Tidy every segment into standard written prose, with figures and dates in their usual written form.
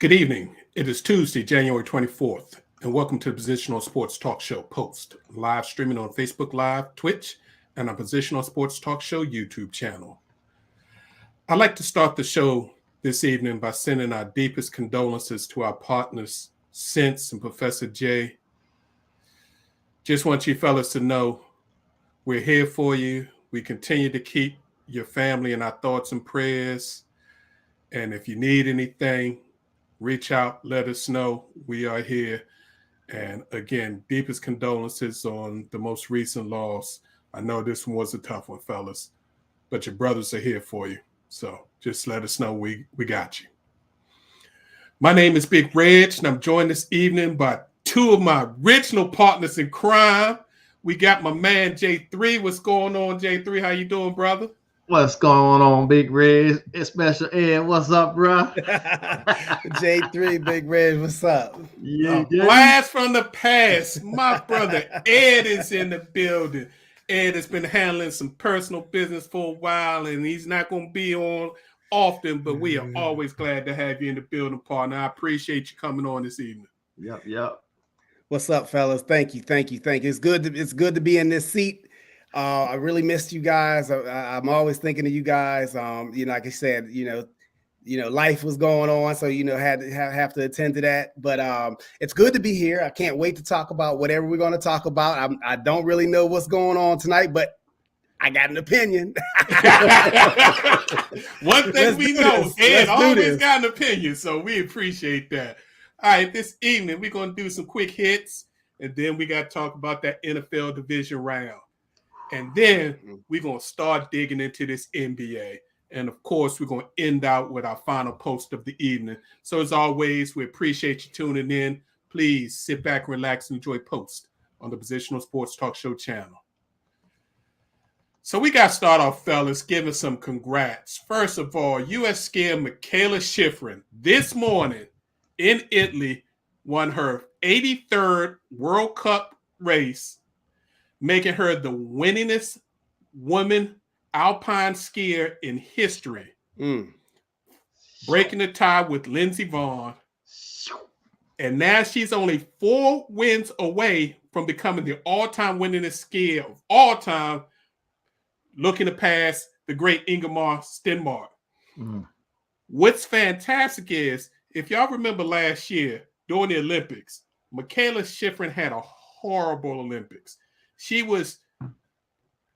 Good evening. It is Tuesday, January 24th, and welcome to the Positional Sports Talk Show Post, live streaming on Facebook Live, Twitch, and our Positional Sports Talk Show YouTube channel. I'd like to start the show this evening by sending our deepest condolences to our partners, Sense and Professor J. Just want you fellas to know we're here for you. We continue to keep your family in our thoughts and prayers. And if you need anything, reach out, let us know. We are here. And again, deepest condolences on the most recent loss. I know this one was a tough one, fellas, but your brothers are here for you. So just let us know we got you. My name is Big Reg, and I'm joined this evening by two of my original partners in crime. We got my man J3. What's going on, J3? How you doing, brother? What's going on, Big Reg? It's Special Ed. What's up, bro? J3, Big Reg, what's up? Blast from the past. My brother Ed is in the building. Ed has been handling some personal business for a while, and he's not going to be on often, but we are always glad to have you in the building, partner. I appreciate you coming on this evening. Yep. What's up, fellas? Thank you. It's good to be in this seat. I really missed you guys. I'm always thinking of you guys. Like I said, life was going on, so had to have to attend to that. But it's good to be here. I can't wait to talk about whatever we're going to talk about. I don't really know what's going on tonight, but I got an opinion. One thing we know, Ed always got an opinion, so we appreciate that. All right, this evening we're going to do some quick hits, and then we got to talk about that NFL division round. And then we're going to start digging into this NBA. And, of course, we're going to end out with our final post of the evening. So, as always, we appreciate you tuning in. Please sit back, relax, and enjoy Post on the Positional Sports Talk Show channel. So, we got to start off, fellas, giving some congrats. First of all, U.S. skier Mikaela Shiffrin this morning in Italy won her 83rd World Cup race, making her the winningest woman alpine skier in history, breaking the tie with Lindsey Vonn. And now she's only 4 wins away from becoming the all-time winningest skier of all time, looking to pass the great Ingemar Stenmark. What's fantastic is, if y'all remember last year during the Olympics, Mikaela Shiffrin had a horrible Olympics. She was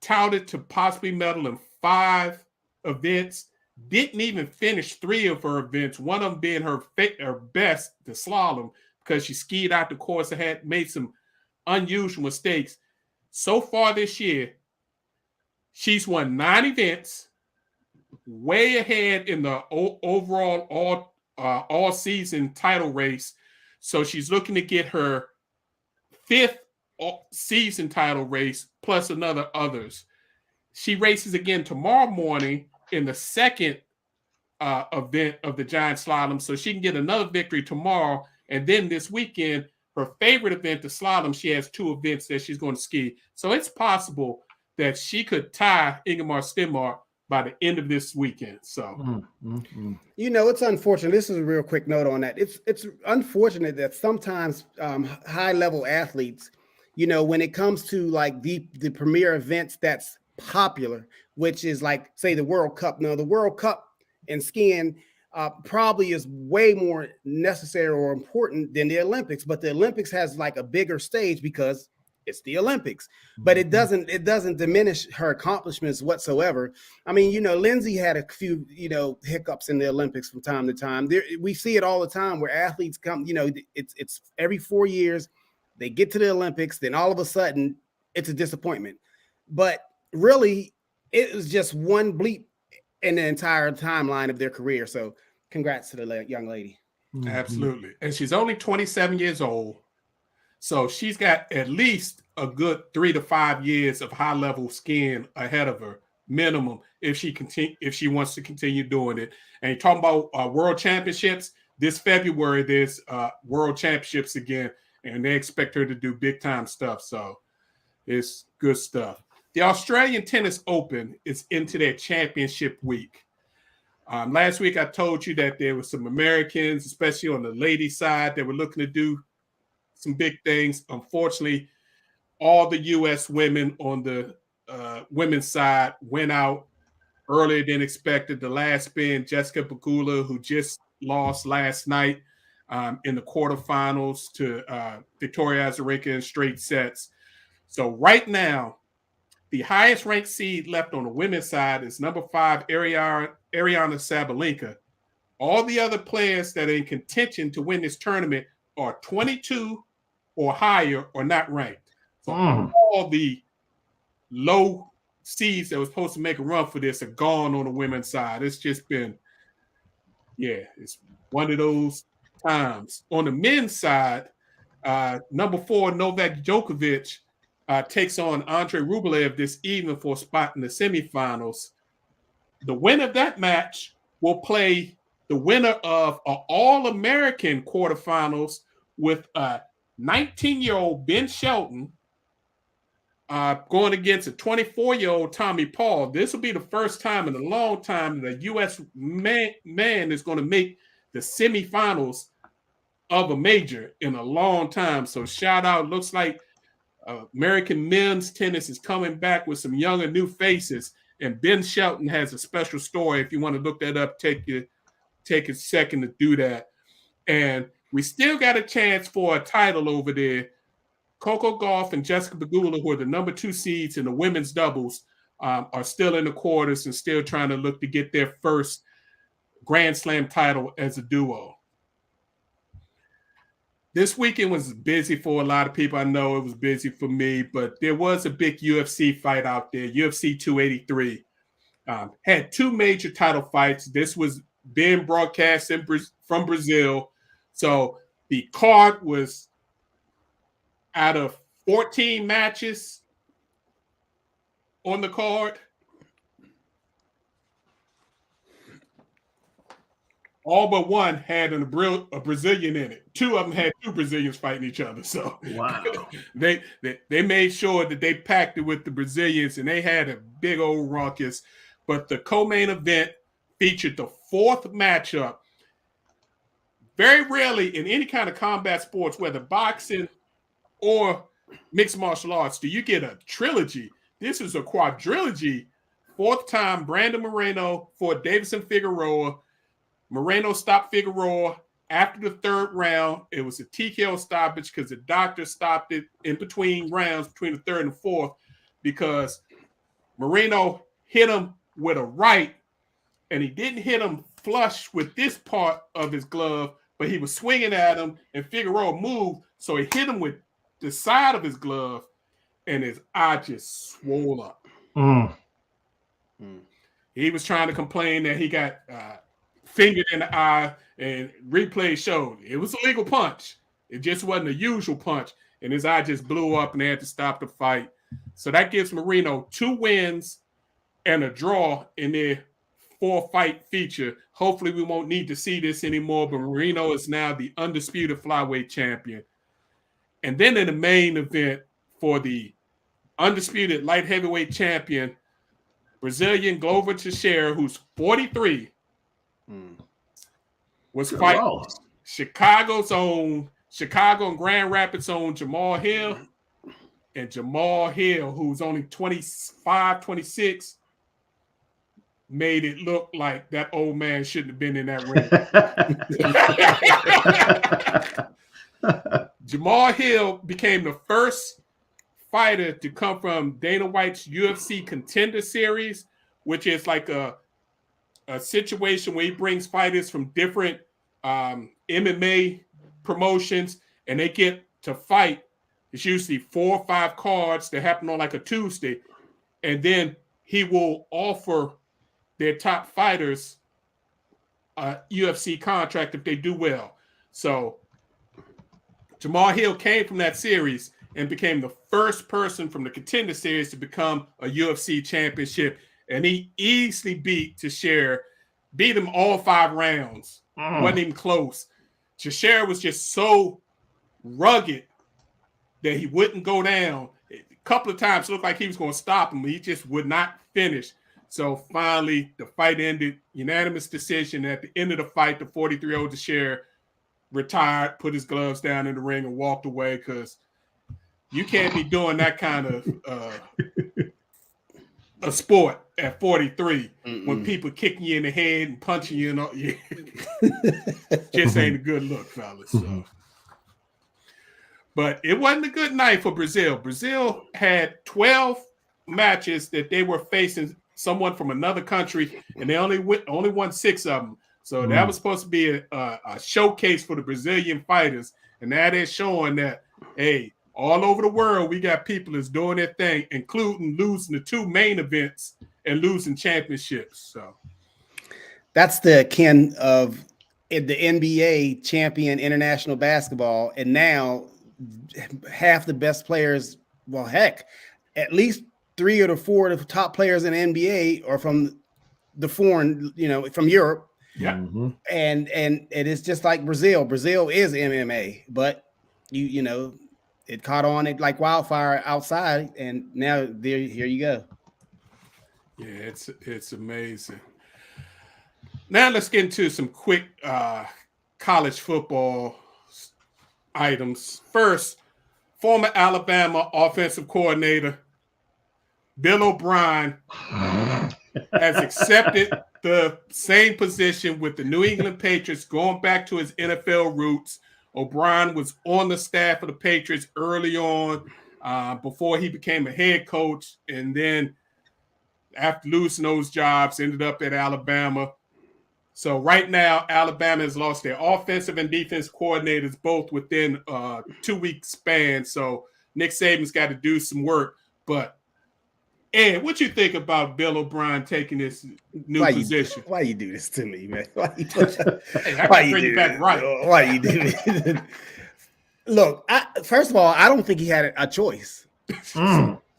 touted to possibly medal in 5 events, didn't even finish 3 of her events, one of them being her best, the slalom, because she skied out the course and had made some unusual mistakes. So far this year, she's won 9 events, way ahead in the overall all-season title race. So she's looking to get her 5th season title race plus another others. She races again tomorrow morning in the 2nd event of the giant slalom, so she can get another victory tomorrow. And then this weekend, her favorite event, the slalom, she has 2 events that she's going to ski. So it's possible that she could tie Ingemar Stenmark by the end of this weekend. So, it's unfortunate. This is a real quick note on that. It's unfortunate that sometimes high-level athletes, when it comes to like the premier events that's popular, which is like, say, the World Cup. Now, the World Cup in skiing probably is way more necessary or important than the Olympics, but the Olympics has like a bigger stage because it's the Olympics, but it doesn't diminish her accomplishments whatsoever. I mean, Lindsay had a few, hiccups in the Olympics from time to time. We see it all the time where athletes come, it's every 4 years, they get to the Olympics, then all of a sudden it's a disappointment. But really, it was just one bleep in the entire timeline of their career. So congrats to the young lady. Absolutely. And she's only 27 years old. So she's got at least a good 3 to 5 years of high-level skiing ahead of her, minimum, if she wants to continue doing it. And you're talking about world championships. This February, there's world championships again, and they expect her to do big-time stuff. So it's good stuff. The Australian Tennis Open is into their championship week. Last week, I told you that there were some Americans, especially on the ladies' side, that were looking to do some big things. Unfortunately, all the U.S. women on the women's side went out earlier than expected. The last being Jessica Pegula, who just lost last night in the quarterfinals to Victoria Azarenka in straight sets. So right now, the highest ranked seed left on the women's side is number 5, Ariana Sabalenka. All the other players that are in contention to win this tournament are 22 or higher or not ranked. So all the low seeds that were supposed to make a run for this are gone on the women's side. It's just been, it's one of those times. On the men's side, number 4, Novak Djokovic, takes on Andre Rublev this evening for a spot in the semifinals. The winner of that match will play the winner of an All-American quarterfinals with a 19-year-old Ben Shelton going against a 24-year-old Tommy Paul. This will be the first time in a long time that a U.S. man is going to make the semifinals of a major in a long time. So shout out. Looks like American men's tennis is coming back with some younger new faces, and Ben Shelton has a special story. If you want to look that up, take a second to do that. And we still got a chance for a title over there. Coco Gauff and Jessica Pegula, who are the number 2 seeds in the women's doubles, are still in the quarters and still trying to look to get their first Grand Slam title as a duo. This weekend was busy for a lot of people. I know it was busy for me, but there was a big UFC fight out there. UFC 283 had 2 major title fights. This was being broadcast from Brazil. So the card was out of 14 matches on the card. All but one had a Brazilian in it. 2 of them had 2 Brazilians fighting each other. So wow, they made sure that they packed it with the Brazilians, and they had a big old ruckus. But the co-main event featured the 4th matchup. Very rarely in any kind of combat sports, whether boxing or mixed martial arts, do you get a trilogy. This is a quadrilogy. 4th time, Brandon Moreno for Davison Figueroa. Moreno stopped Figueroa after the 3rd round. It was a TKO stoppage because the doctor stopped it in between rounds, between the 3rd and 4th, because Moreno hit him with a right, and he didn't hit him flush with this part of his glove, but he was swinging at him, and Figueroa moved, so he hit him with the side of his glove, and his eye just swole up. He was trying to complain that he got fingered in the eye, and replay showed it was a legal punch. It just wasn't a usual punch, and his eye just blew up, and they had to stop the fight. So that gives Moreno 2 wins and a draw in their 4-fight feature. Hopefully we won't need to see this anymore, but Moreno is now the undisputed flyweight champion. And then in the main event for the undisputed light heavyweight champion, Brazilian Glover Teixeira, who's 43, was fighting Chicago and Grand Rapids own Jamal Hill. And Jamal Hill, who's only 25, 26, made it look like that old man shouldn't have been in that ring. Jamal Hill became the first fighter to come from Dana White's UFC Contender Series, which is like a situation where he brings fighters from different MMA promotions, and they get to fight. It's usually 4 or 5 cards that happen on like a Tuesday, and then he will offer their top fighters a UFC contract if they do well. So Jamal Hill came from that series and became the first person from the Contender Series to become a UFC championship, and he easily beat Teixeira, beat him all 5 rounds. Wasn't even close. Teixeira was just so rugged that he wouldn't go down. A couple of times it looked like he was going to stop him, but he just would not finish. So finally, the fight ended, unanimous decision. At the end of the fight, the 43-year-old Teixeira retired, put his gloves down in the ring, and walked away because you can't be doing that kind of a sport at 43 when people kicking you in the head and punching you. Just ain't a good look, fellas. So. But it wasn't a good night for Brazil. Brazil had 12 matches that they were facing someone from another country, and they only won 6 of them. So that was supposed to be a showcase for the Brazilian fighters, and that is showing that, hey, all over the world, we got people that's doing their thing, including losing the 2 main events and losing championships. So that's the kin of the NBA champion international basketball, and now half the best players, well, heck, at least 3 or 4 of the top players in the NBA are from the foreign, from Europe. Yeah. And it is just like Brazil. Brazil is MMA, but it caught on it like wildfire outside, and now here you go. Yeah, it's amazing. Now let's get into some quick college football items. First, former Alabama offensive coordinator Bill O'Brien has accepted the same position with the New England Patriots, going back to his NFL roots. O'Brien was on the staff of the Patriots early on before he became a head coach, and then after losing those jobs, ended up at Alabama. So right now, Alabama has lost their offensive and defense coordinators both within a 2-week span. So Nick Saban's got to do some work. But Ed, what you think about Bill O'Brien taking this new position? Why you do this to me, man? Why you do back right? Why you do this? Look, first of all, I don't think he had a choice.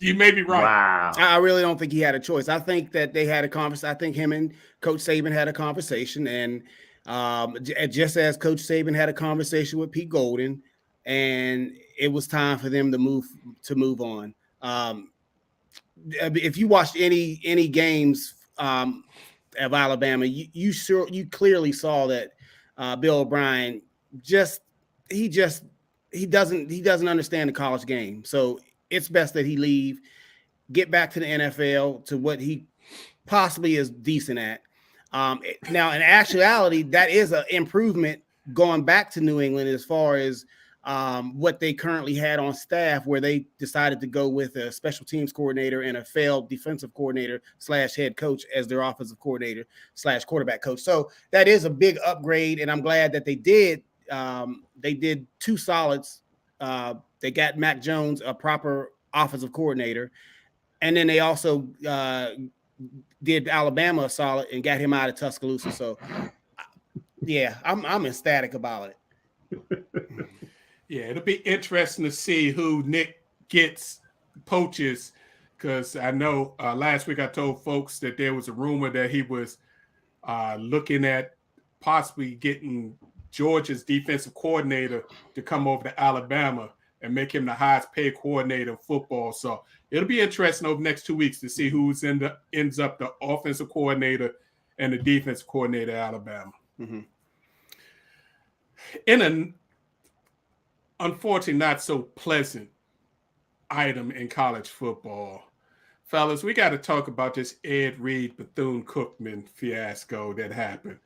You may be right. Wow. I really don't think he had a choice. I think that they had a conversation. I think him and Coach Saban had a conversation, and just as Coach Saban had a conversation with Pete Golden, and it was time for them to move on. If you watched any games of Alabama, you clearly saw that Bill O'Brien he doesn't understand the college game. So it's best that he leave, get back to the NFL, to what he possibly is decent at. Now, in actuality, that is an improvement going back to New England as far as what they currently had on staff, where they decided to go with a special teams coordinator and a failed defensive coordinator / head coach as their offensive coordinator / quarterback coach. So that is a big upgrade, and I'm glad that they did. They did 2 solids. They got Mac Jones, a proper offensive coordinator, and then they also did Alabama a solid and got him out of Tuscaloosa. So, yeah, I'm ecstatic about it. Yeah, it'll be interesting to see who Nick gets poaches, because I know last week I told folks that there was a rumor that he was looking at possibly getting Georgia's defensive coordinator to come over to Alabama and make him the highest paid coordinator in football. So it'll be interesting over the next 2 weeks to see who's ends up the offensive coordinator and the defensive coordinator at Alabama. Mm-hmm. In an unfortunately not so pleasant item in college football, fellas, we got to talk about this Ed Reed Bethune-Cookman fiasco that happened.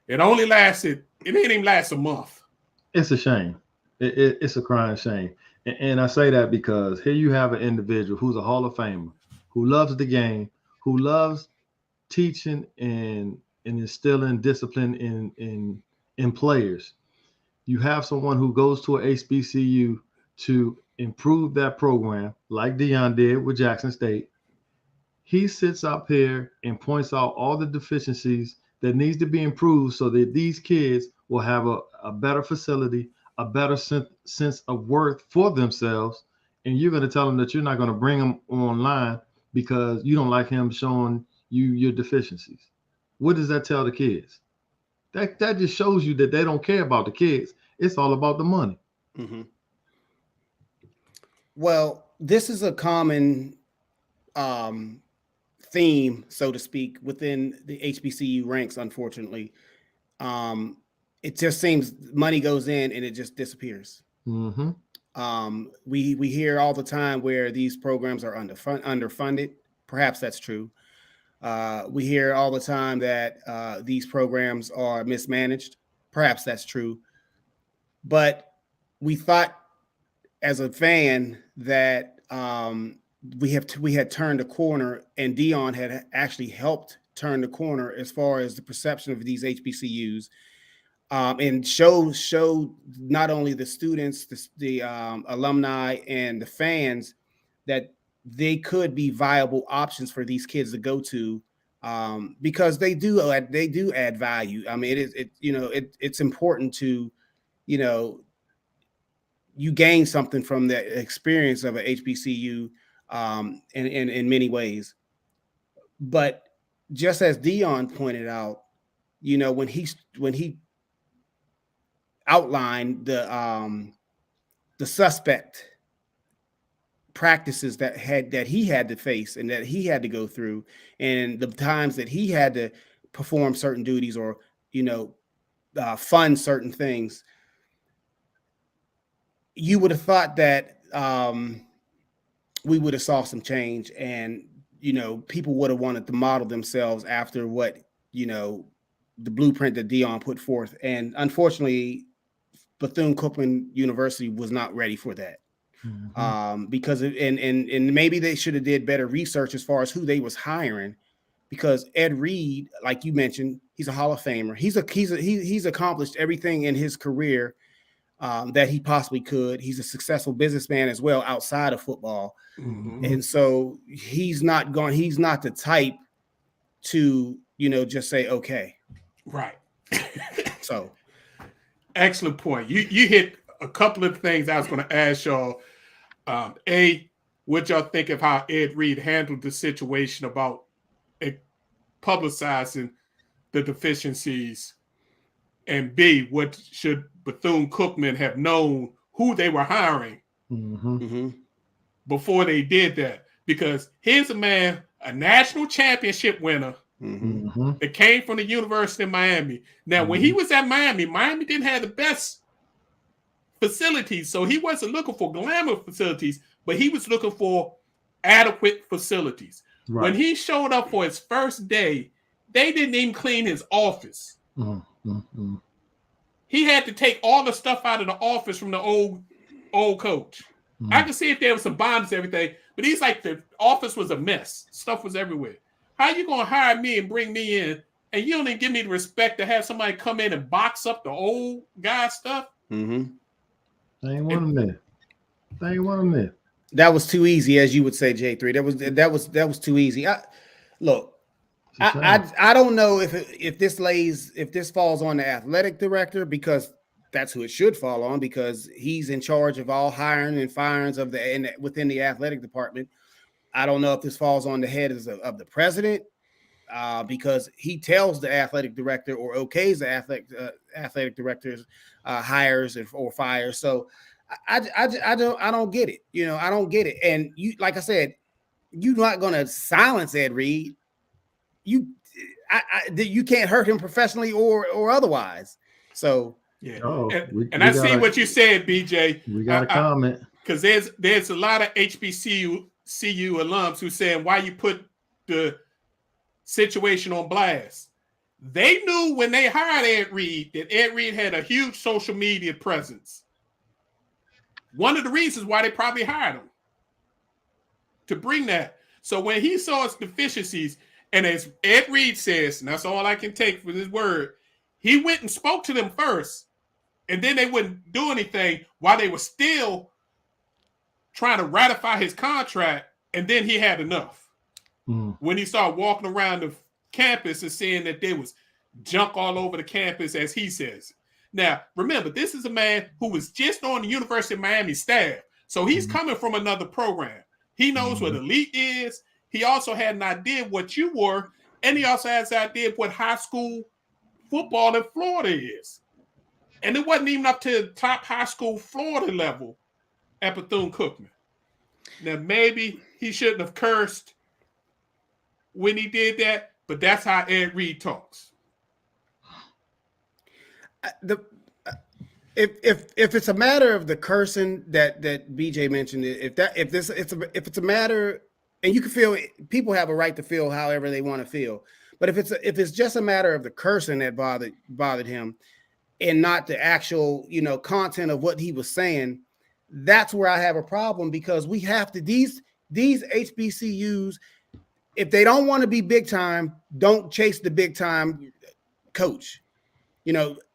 It didn't even last a month. It's a shame. It's a crying shame. And I say that because here you have an individual who's a Hall of Famer, who loves the game, who loves teaching and instilling discipline in players. You have someone who goes to an HBCU to improve that program, like Deion did with Jackson State. He sits up here and points out all the deficiencies that needs to be improved so that these kids will have a better facility, a better sense of worth for themselves. And you're going to tell them that you're not going to bring them online because you don't like him showing you your deficiencies. What does that tell the kids? That just shows you that they don't care about the kids. It's all about the money. Mm-hmm. Well, this is a common theme, so to speak, within the HBCU ranks. Unfortunately, it just seems money goes in and it just disappears. Mm-hmm. We hear all the time where these programs are underfunded. Perhaps that's true. We hear all the time that these programs are mismanaged. Perhaps that's true. But we thought, as a fan, that we had turned a corner, and Deion had actually helped turn the corner as far as the perception of these HBCUs, and show not only the students, the alumni, and the fans that they could be viable options for these kids to go to, because they do add value. I mean, it's important to, you gain something from the experience of an HBCU, in many ways. But just as Deion pointed out, when he outlined the suspect practices that he had to face and that he had to go through, and the times that he had to perform certain duties or fund certain things, you would have thought that we would have saw some change, and people would have wanted to model themselves after what the blueprint that Deion put forth. And unfortunately, Bethune-Cookman University was not ready for that. Mm-hmm. Because and maybe they should have did better research as far as who they was hiring, because Ed Reed, like you mentioned, he's a Hall of Famer. He's accomplished everything in his career that he possibly could. He's a successful businessman as well outside of football. Mm-hmm. And so he's not the type to, just say, okay. Right. So excellent point. You hit a couple of things I was going to ask y'all. What y'all think of how Ed Reed handled the situation about publicizing the deficiencies? And B, what should Bethune-Cookman have known who they were hiring before they did that? Because here's a man, a national championship winner, that came from the University of Miami. Now, when he was at Miami didn't have the best facilities, so he wasn't looking for glamour facilities, but he was looking for adequate facilities. Right. When he showed up for his first day, they didn't even clean his office. He had to take all the stuff out of the office from the old coach. I could see if there was some bonds and everything, but he's like, the office was a mess. Stuff was everywhere. How you going to hire me and bring me in, and you don't even give me the respect to have somebody come in and box up the old guy stuff? Mm-hmm. They ain't want a minute. That was too easy, as you would say, J3. That was too easy. I don't know if this falls on the athletic director, because that's who it should fall on, because he's in charge of all hiring and firings within the athletic department. I don't know if this falls on the head of the president, because he tells the athletic director or okays the athletic director's hires or fires. So I don't get it. I don't get it. And you, like I said, you're not going to silence Ed Reed. You can't hurt him professionally or otherwise. So yeah. And I see what you said, BJ. We got a comment, because there's a lot of HBCU alums who saying, why you put the situation on blast? They knew when they hired Ed Reed that Ed Reed had a huge social media presence. One of the reasons why they probably hired him, to bring that. So when he saw his deficiencies, and as Ed Reed says, and that's all I can take for his word, he went and spoke to them first, and then they wouldn't do anything while they were still trying to ratify his contract, and then he had enough. When he started walking around the campus and seeing that there was junk all over the campus, as he says. Now, remember, this is a man who was just on the University of Miami staff, so he's coming from another program. He knows what elite is. He also had an idea of what you were, and he also has an idea of what high school football in Florida is. And it wasn't even up to the top high school Florida level at Bethune-Cookman. Now, maybe he shouldn't have cursed when he did that, but that's how Ed Reed talks. If it's a matter of the cursing that BJ mentioned, if it's a matter, and you can feel, people have a right to feel however they want to feel, but if it's just a matter of the cursing that bothered him, and not the actual content of what he was saying, that's where I have a problem, because we have to, these HBCUs, if they don't want to be big time, don't chase the big time coach.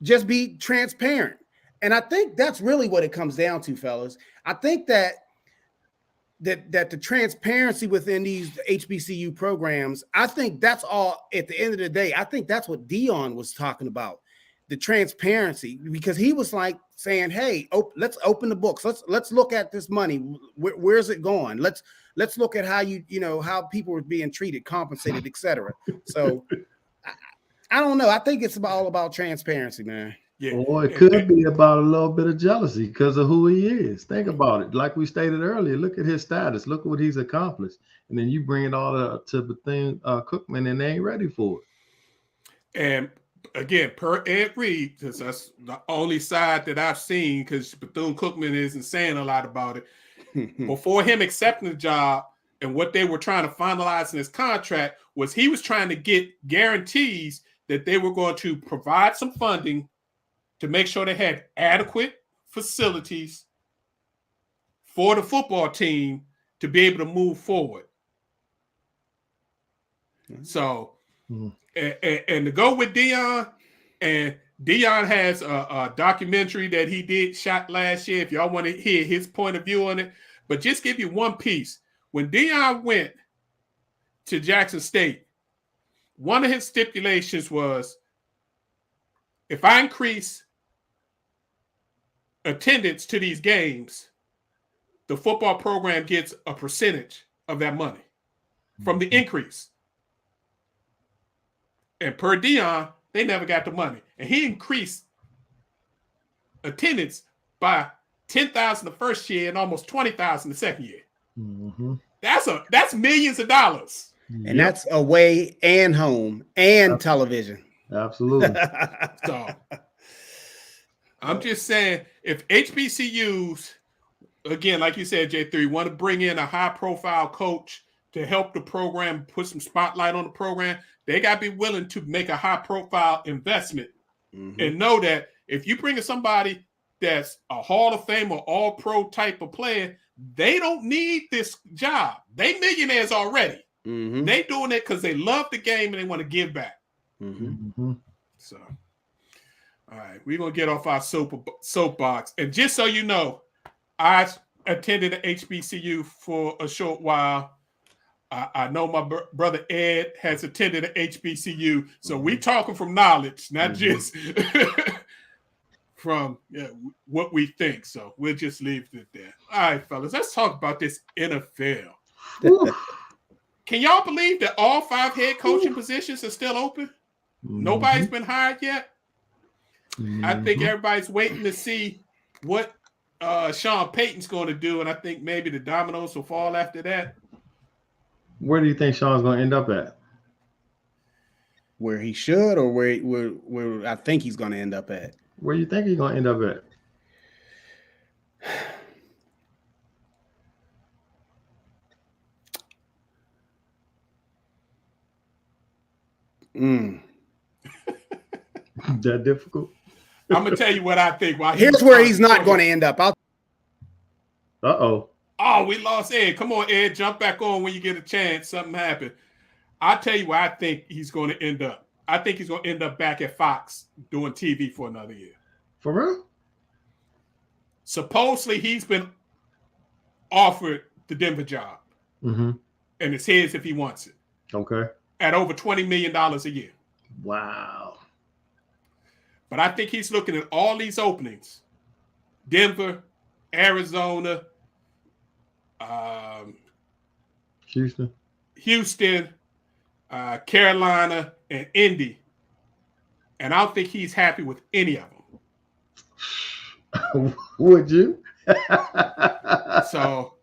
Just be transparent. And I think that's really what it comes down to, fellas. I think that the transparency within these HBCU programs, I think that's all at the end of the day. I think that's what Deion was talking about, the transparency, because he was like saying, hey, let's open the books. Let's look at this money. Where's it going? Let's look at how how people were being treated, compensated, etc. So I don't know. I think it's all about transparency, man. Yeah. Or it could be about a little bit of jealousy because of who he is. Think about it. Like we stated earlier, look at his status. Look at what he's accomplished. And then you bring it all to Bethune-Cookman, and they ain't ready for it. And again, per Ed Reed, because that's the only side that I've seen, because Bethune-Cookman isn't saying a lot about it. Before him accepting the job, and what they were trying to finalize in his contract was he was trying to get guarantees that they were going to provide some funding to make sure they had adequate facilities for the football team to be able to move forward. So, and to go with Deion, and Deion has a documentary that he shot last year, if y'all want to hear his point of view on it. But just give you one piece. When Deion went to Jackson State, one of his stipulations was, if I increase attendance to these games, the football program gets a percentage of that money from the increase. And per Deion, they never got the money. And he increased attendance by 10,000 the first year and almost 20,000 the second year. Mm-hmm. That's millions of dollars. And that's away and home and television. Absolutely. So I'm just saying, if HBCUs, again, like you said, J3, want to bring in a high-profile coach to help the program, put some spotlight on the program, they got to be willing to make a high-profile investment and know that if you bring in somebody that's a Hall of Fame or All-Pro type of player, they don't need this job. They millionaires already. They doing it because they love the game and they want to give back. So, all right, we're going to get off our soapbox. And just so you know, I attended an HBCU for a short while. I know my brother Ed has attended an HBCU. So we talking from knowledge, not just from what we think. So we'll just leave it there. All right, fellas, let's talk about this NFL. Can y'all believe that all 5 head coaching positions are still open? Nobody's been hired yet? I think everybody's waiting to see what Sean Payton's going to do, and I think maybe the dominoes will fall after that. Where do you think Sean's going to end up at? Where he should, or where I think he's going to end up at? Where you think he's going to end up at? That difficult? I'm gonna tell you what I think. Here's where he's not going to end up. Uh-oh. Oh, we lost Ed. Come on, Ed. Jump back on when you get a chance. Something happened. I'll tell you where I think he's going to end up. I think he's going to end up back at Fox doing TV for another year. For real? Supposedly, he's been offered the Denver job. And it's his if he wants it. Okay. At over $20 million a year. Wow. But I think he's looking at all these openings. Denver, Arizona, Houston, Carolina, and Indy. And I don't think he's happy with any of them. Would you? So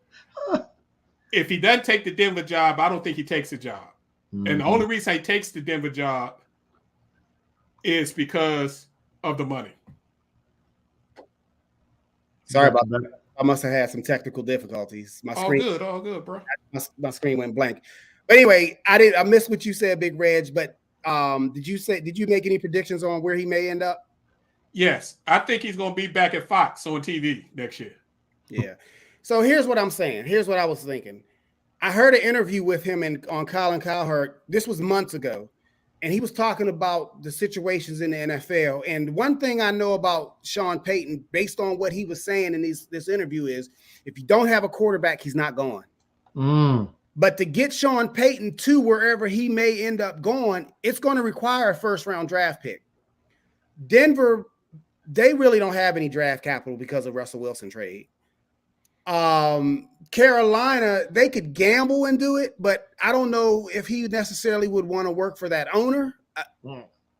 if he doesn't take the Denver job, I don't think he takes the job. And the only reason he takes the Denver job is because of the money. Sorry about that. I must have had some technical difficulties. My screen, all good, bro. My screen went blank. But anyway, I missed what you said, Big Reg. But did you make any predictions on where he may end up? Yes, I think he's going to be back at Fox on TV next year. Yeah. So here's what I'm saying. Here's what I was thinking. I heard an interview with him on Colin Cowherd. This was months ago. And he was talking about the situations in the NFL. And one thing I know about Sean Payton, based on what he was saying in this interview, is if you don't have a quarterback, he's not going. But to get Sean Payton to wherever he may end up going, it's going to require a first-round draft pick. Denver, they really don't have any draft capital because of Russell Wilson trade. Carolina, they could gamble and do it, but I don't know if he necessarily would want to work for that owner.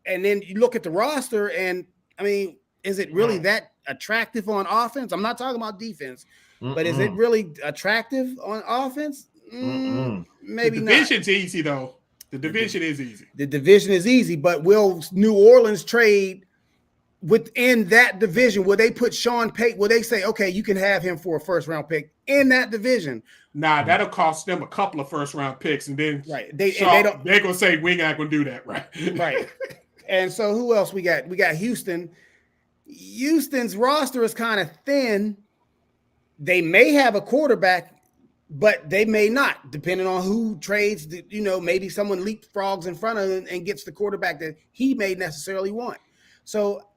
And then you look at the roster, and I mean, is it really that attractive on offense? I'm not talking about defense, but is it really attractive on offense? Maybe the not. division's easy, though. The division is easy. The division is easy, but will New Orleans trade within that division? Will they put Sean Payton? Will they say, okay, you can have him for a first-round pick in that division? Nah, that'll cost them a couple of first-round picks, and then they're gonna say we ain't gonna do that, right? Right. And so who else we got? We got Houston. Houston's roster is kind of thin. They may have a quarterback, but they may not, depending on who trades. Maybe someone leapfrogs in front of him and gets the quarterback that he may necessarily want. So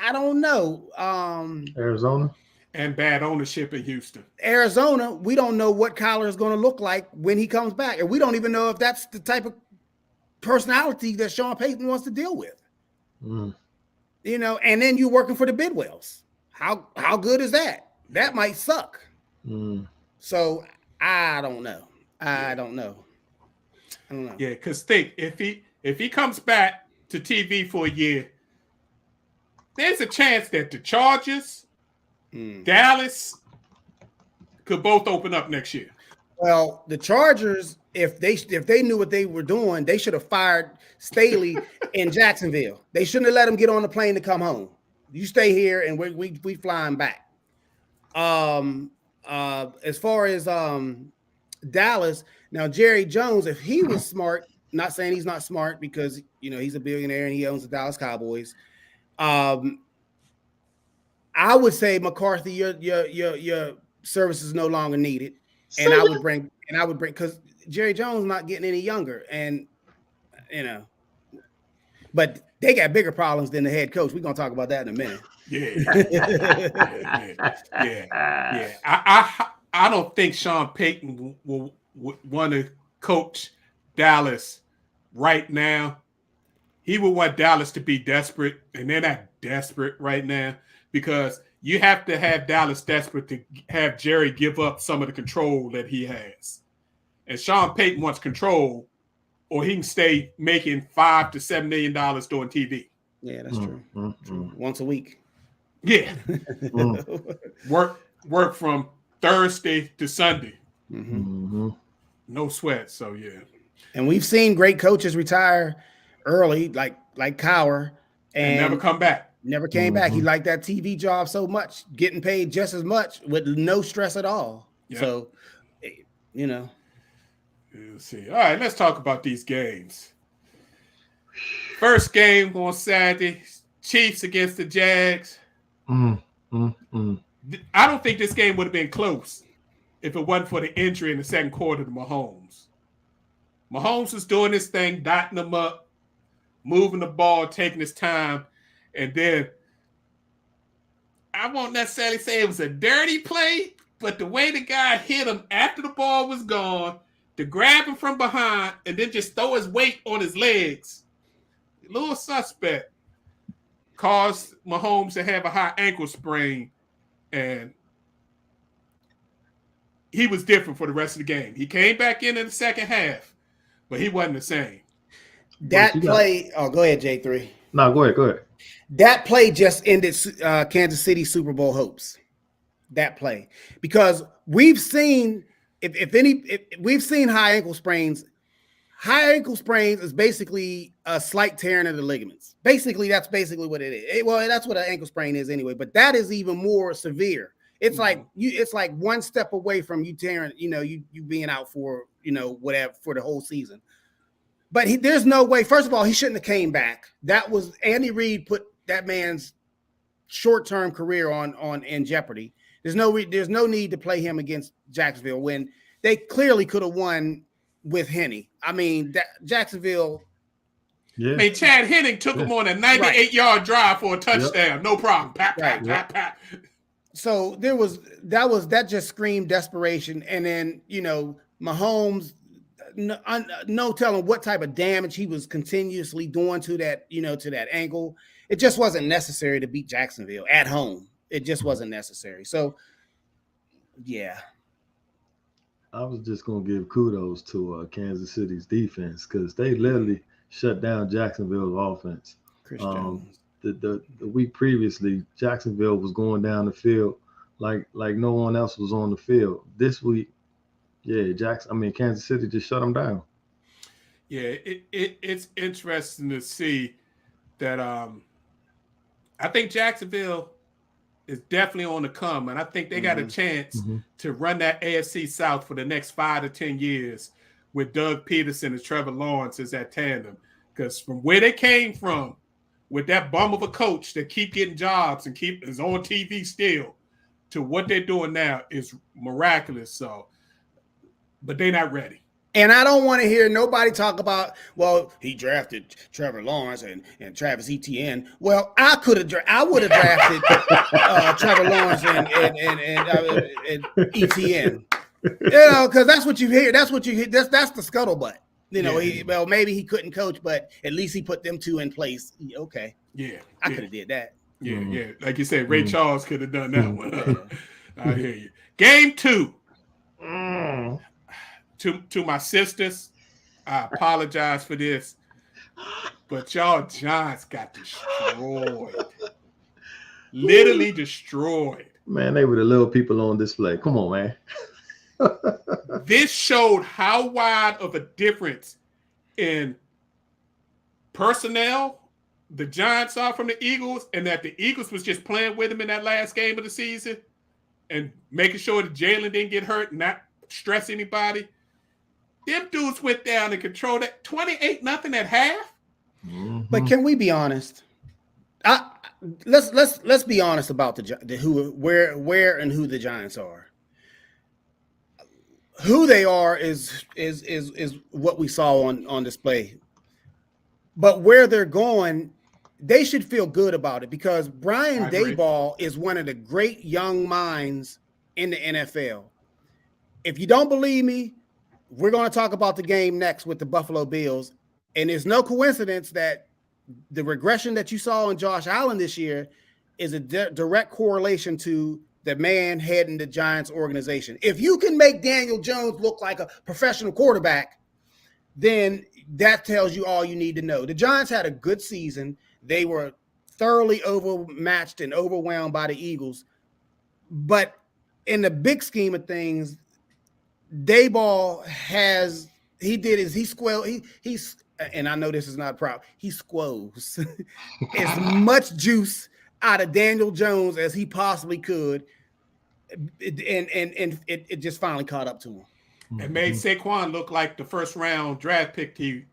I don't know. Arizona. And bad ownership in Houston. Arizona, we don't know what Kyler is going to look like when he comes back. And we don't even know if that's the type of personality that Sean Payton wants to deal with. And then you're working for the Bidwells. How good is that? That might suck. So I don't know. I don't know. Yeah, because think if he comes back to TV for a year, there's a chance that the Chargers, Dallas could both open up next year. Well, the Chargers, if they knew what they were doing, they should have fired Staley in Jacksonville. They shouldn't have let him get on the plane to come home. You stay here, and we flying back. As far as Dallas, now Jerry Jones, if he was smart, not saying he's not smart because he's a billionaire and he owns the Dallas Cowboys. I would say, McCarthy, your service is no longer needed, and I would bring because Jerry Jones not getting any younger, and but they got bigger problems than the head coach. We're gonna talk about that in a minute. Yeah. I don't think Sean Payton will want to coach Dallas right now. He would want Dallas to be desperate, and they're not desperate right now. Because you have to have Dallas desperate to have Jerry give up some of the control that he has. And Sean Payton wants control, or he can stay making $5 to $7 million doing TV. Yeah, that's true. Once a week. Yeah. Work from Thursday to Sunday. No sweat. So, yeah. And we've seen great coaches retire early, like Cowher. And never come back. Never came back. He liked that TV job so much, getting paid just as much with no stress at all. Yep. So, Let's see. All right, let's talk about these games. First game on Saturday, Chiefs against the Jags. I don't think this game would have been close if it wasn't for the injury in the second quarter to Mahomes. Mahomes was doing this thing, dotting them up, moving the ball, taking his time. And then I won't necessarily say it was a dirty play, but the way the guy hit him after the ball was gone, to grab him from behind and then just throw his weight on his legs, a little suspect, caused Mahomes to have a high ankle sprain. And he was different for the rest of the game. He came back in the second half, but he wasn't the same. That play, go ahead, J3. No, go ahead. That play just ended Kansas City Super Bowl hopes. That play, because we've seen we've seen high ankle sprains high ankle sprains is basically a slight tearing of the ligaments. Basically, that's basically what it is. Well, that's what an ankle sprain is anyway, but that is even more severe. It's like it's like one step away from you tearing, you being out for, whatever, for the whole season. But there's no way. First of all, he shouldn't have came back. That was Andy Reid put that man's short-term career in jeopardy. There's no need to play him against Jacksonville when they clearly could have won with Henne. I mean, Jacksonville. Yeah. I mean, Chad Henne took him on a 98-yard drive for a touchdown. Yep. No problem. Pat. So that just screamed desperation. And then, Mahomes, no telling what type of damage he was continuously doing to that, to that ankle. It just wasn't necessary to beat Jacksonville at home. It just wasn't necessary. So, yeah. I was just going to give kudos to Kansas City's defense because they literally shut down Jacksonville's offense. The week previously, Jacksonville was going down the field like no one else was on the field. This week, Kansas City just shut them down. Yeah, it's interesting to see that. I think Jacksonville is definitely on the come, and I think they got a chance to run that AFC South for the next 5 to 10 years with Doug Peterson and Trevor Lawrence as that tandem. Because from where they came from, with that bum of a coach that keep getting jobs and is on TV still, to what they're doing now is miraculous. So, but they're not ready. And I don't want to hear nobody talk about, well, he drafted Trevor Lawrence and Travis Etienne. Well, I would have drafted Trevor Lawrence and Etienne. Because that's what you hear. That's what you hear. That's the scuttlebutt. Maybe he couldn't coach, but at least he put them two in place. Okay. Yeah. I could have did that. Yeah, yeah. Like you said, Ray Charles could have done that one. I hear you. Game 2. To my sisters, I apologize for this, but y'all Giants got destroyed. Literally destroyed. Man, they were the little people on display. Come on, man. This showed how wide of a difference in personnel the Giants are from the Eagles, and that the Eagles was just playing with them in that last game of the season and making sure that Jalen didn't get hurt and not stress anybody. Them dudes went down and controlled it 28-0 at half. But can we be honest? Let's be honest about where and who the Giants are. Who they are is what we saw on display. But where they're going, they should feel good about it because Brian Daboll is one of the great young minds in the NFL. If you don't believe me, we're going to talk about the game next with the Buffalo Bills. And it's no coincidence that the regression that you saw in Josh Allen this year is a direct correlation to the man heading the Giants organization. If you can make Daniel Jones look like a professional quarterback, then that tells you all you need to know. The Giants had a good season. They were thoroughly overmatched and overwhelmed by the Eagles. But in the big scheme of things, Daboll and I know this is not a problem, he squoze as much juice out of Daniel Jones as he possibly could. And it just finally caught up to him. It made Saquon look like the first round draft pick he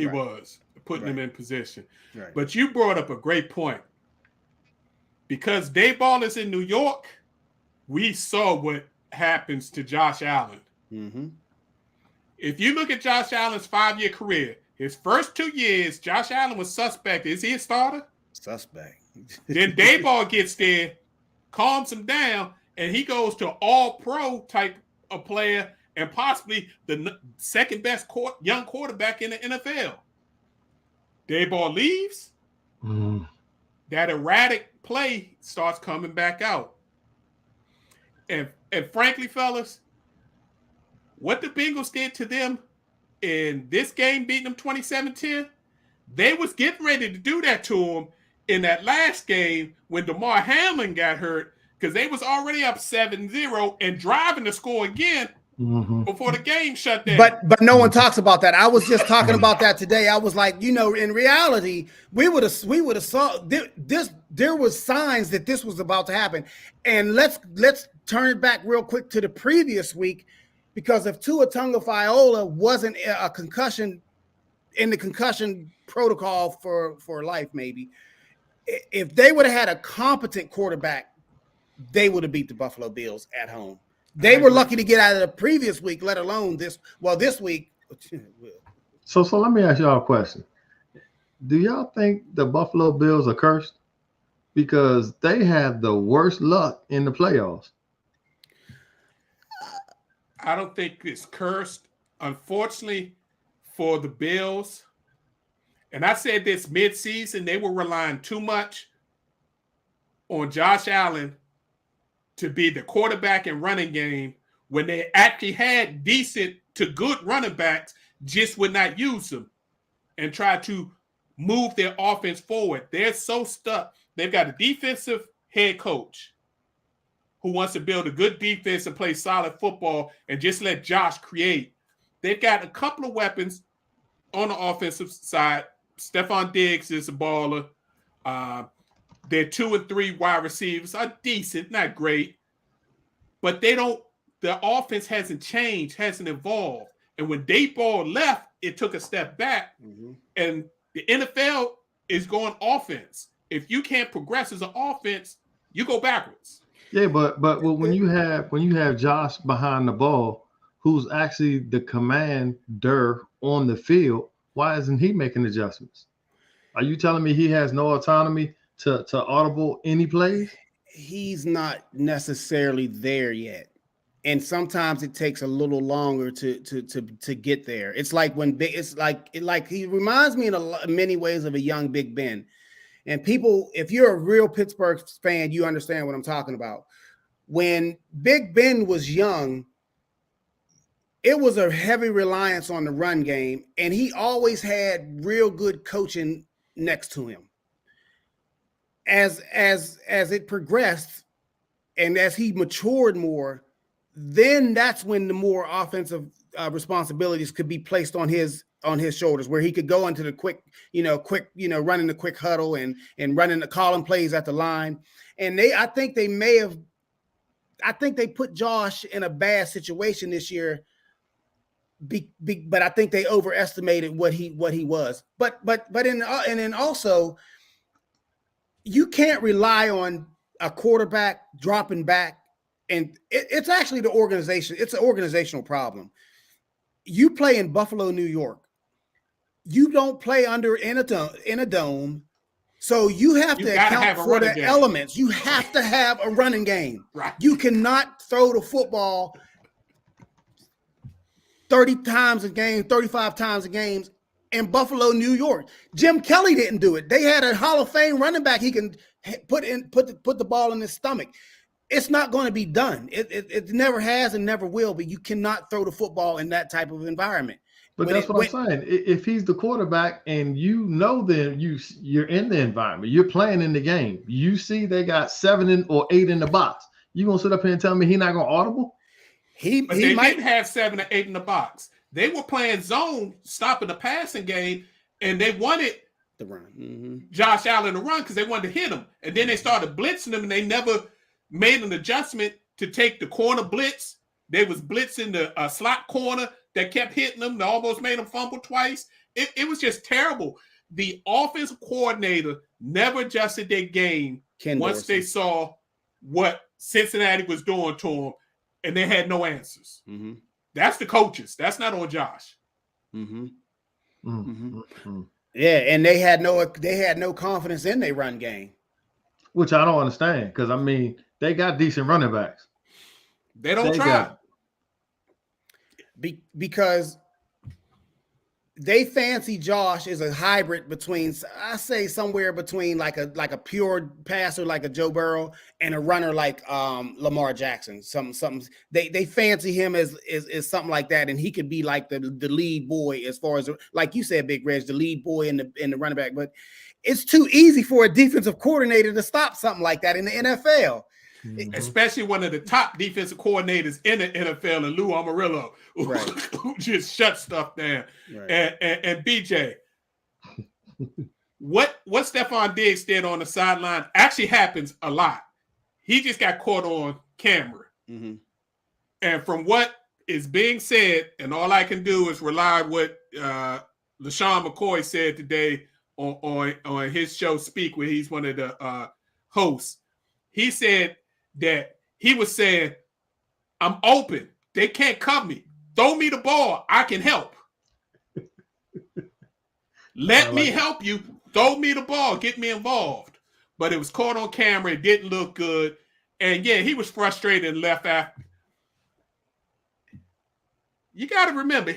was, putting him in position. Right. But you brought up a great point. Because Daboll is in New York, we saw what happens to Josh Allen. Mm-hmm. If you look at Josh Allen's 5-year career, his first 2 years, Josh Allen was suspect. Is he a starter? Suspect. Then Daboll gets there, calms him down, and he goes to all-pro type of player and possibly the second best young quarterback in the NFL. Daboll leaves. That erratic play starts coming back out. And frankly, fellas, what the Bengals did to them in this game, beating them 27-10, they was getting ready to do that to them in that last game when DeMar Hamlin got hurt because they was already up 7-0 and driving to score again before the game shut down. But no one talks about that. I was just talking about that today. I was like, in reality, we would have saw this. There was signs that this was about to happen. And let's turn it back real quick to the previous week, because if Tua Tagovailoa wasn't a concussion in the concussion protocol for life, maybe if they would have had a competent quarterback, they would have beat the Buffalo Bills at home. They were lucky to get out of the previous week, let alone this week. So let me ask y'all a question. Do y'all think the Buffalo Bills are cursed? Because they have the worst luck in the playoffs. I don't think it's cursed. Unfortunately for the Bills, and I said this mid-season, they were relying too much on Josh Allen to be the quarterback and running game when they actually had decent to good running backs, just would not use them and try to move their offense forward. They're so stuck. They've got a defensive head coach who wants to build a good defense and play solid football and just let Josh create. They've got a couple of weapons on the offensive side. Stephon Diggs is a baller. Their 2 and 3 wide receivers are decent, not great, but the offense hasn't changed, hasn't evolved. And when Daboll left, it took a step back. Mm-hmm. And the NFL is going offense. If you can't progress as an offense, you go backwards. Yeah, but when you have Josh behind the ball, who's actually the commander on the field, why isn't he making adjustments? Are you telling me he has no autonomy to audible any plays? He's not necessarily there yet, and sometimes it takes a little longer to get there. It's like he reminds me in many ways of a young Big Ben. And people, if you're a real Pittsburgh fan, you understand what I'm talking about. When Big Ben was young, it was a heavy reliance on the run game, and he always had real good coaching next to him. As it progressed and as he matured more, then that's when the more offensive responsibilities could be placed on his shoulders, where he could go into the quick, running the quick huddle and running the calling plays at the line. And I think they put Josh in a bad situation this year. But I think they overestimated what he was. But then also, you can't rely on a quarterback dropping back, and it's actually the organization. It's an organizational problem. You play in Buffalo, New York. You don't play in a dome, so you have to account for the elements. You have to have a running game. Right. You cannot throw the football 30 times a game, 35 times a game in Buffalo, New York. Jim Kelly didn't do it. They had a Hall of Fame running back he can put the ball in his stomach. It's not going to be done. It never has and never will, but you cannot throw the football in that type of environment. But that's what I'm saying. If he's the quarterback and then you're in the environment, you're playing in the game, you see they got 7 or 8 in the box, you going to sit up here and tell me he's not going to audible? They didn't have 7 or 8 in the box. They were playing zone, stopping the passing game, and they wanted the run. Mm-hmm. Josh Allen to run because they wanted to hit him. And then they started blitzing him, and they never made an adjustment to take the corner blitz. They was blitzing the slot corner that kept hitting them. They almost made them fumble twice. It was just terrible. The offensive coordinator never adjusted their game once they saw what Cincinnati was doing to them. And they had no answers. Mm-hmm. That's the coaches. That's not on Josh. Mm-hmm. Mm-hmm. Mm-hmm. Yeah, and they had no confidence in their run game, which I don't understand because they got decent running backs. They don't try because they fancy Josh is a hybrid between, I say, somewhere between like a pure passer like a Joe Burrow and a runner like Lamar Jackson. Something they fancy him as something like that, and he could be like the lead boy as far as, like you said, Big Reg, the lead boy in the running back. But it's too easy for a defensive coordinator to stop something like that in the NFL. especially one of the top defensive coordinators in the NFL, and Lou Amarillo, Right. who just shut stuff down. Right. And BJ, what Stephon Diggs did on the sideline actually happens a lot. He just got caught on camera. Mm-hmm. And from what is being said, and all I can do is rely on what LaShawn McCoy said today on his show Speak, where he's one of the hosts. He said that he was saying, I'm open. They can't cover me. Throw me the ball. I can help. Let me help you. Throw me the ball. Get me involved. But it was caught on camera. It didn't look good. And yeah, he was frustrated and left after. You got to remember,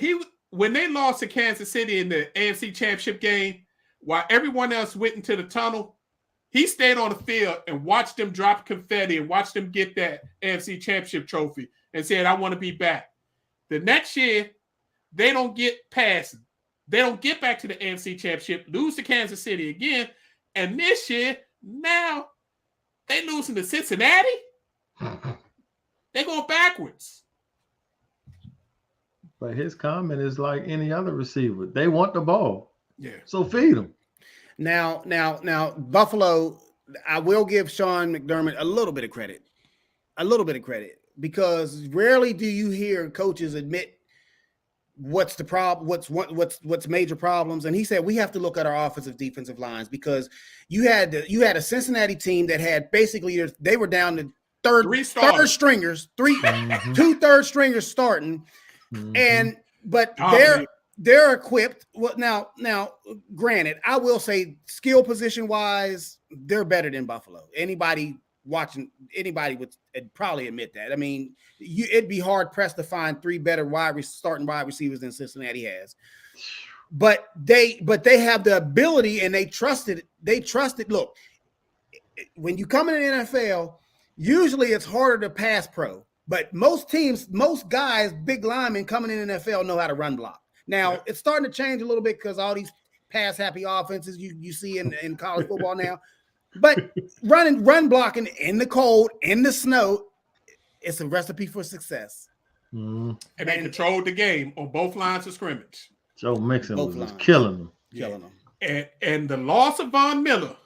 when they lost to Kansas City in the AFC Championship game, while everyone else went into the tunnel, he stayed on the field and watched them drop confetti and watched them get that AFC Championship trophy and said, I want to be back. The next year, they don't get past. They don't get back to the AFC Championship, lose to Kansas City again. And this year, now, they losing to Cincinnati? They're going backwards. But his comment is like any other receiver. They want the ball. Yeah. So feed them. Now, Buffalo, I will give Sean McDermott a little bit of credit. Because rarely do you hear coaches admit what's the problem, what's major problems. And he said, we have to look at our offensive defensive lines, because you had a Cincinnati team that had basically, they were down to third stringers, two third stringers starting. But they're equipped. Well, now, granted, I will say skill position wise, they're better than Buffalo. Anybody would probably admit that. I mean, it'd be hard pressed to find three better starting wide receivers than Cincinnati has. But they have the ability, and they trusted. Look, when you come in the NFL, usually it's harder to pass pro. But most teams, most guys, big linemen coming in the NFL know how to run block. Now, It's starting to change a little bit because all these pass-happy offenses you see in college football now. But run blocking in the cold, in the snow, it's a recipe for success. And they controlled the game on both lines of scrimmage. Joe Mixon was killing them. And the loss of Von Miller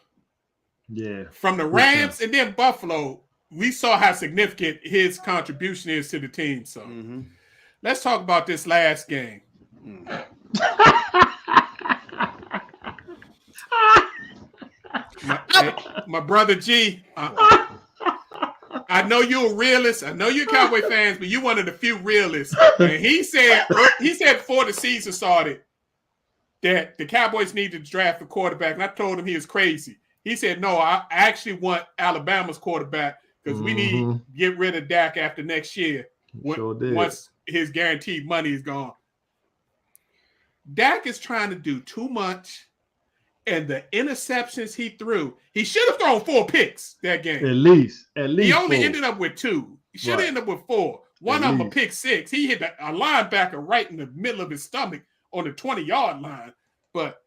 from the Rams and then Buffalo, we saw how significant his contribution is to the team. So let's talk about this last game. My brother G, I know you're a realist. I know you're Cowboy fans, but you're one of the few realists. And he said before the season started that the Cowboys needed to draft a quarterback. And I told him he was crazy. He said, no, I actually want Alabama's quarterback because we need to get rid of Dak after next year once his guaranteed money is gone. Dak is trying to do too much, and the interceptions he threw, he should have thrown 4 picks that game. At least. He only ended up with 2. He should have ended up with 4. One of them a pick 6. He hit a linebacker right in the middle of his stomach on the 20-yard line. But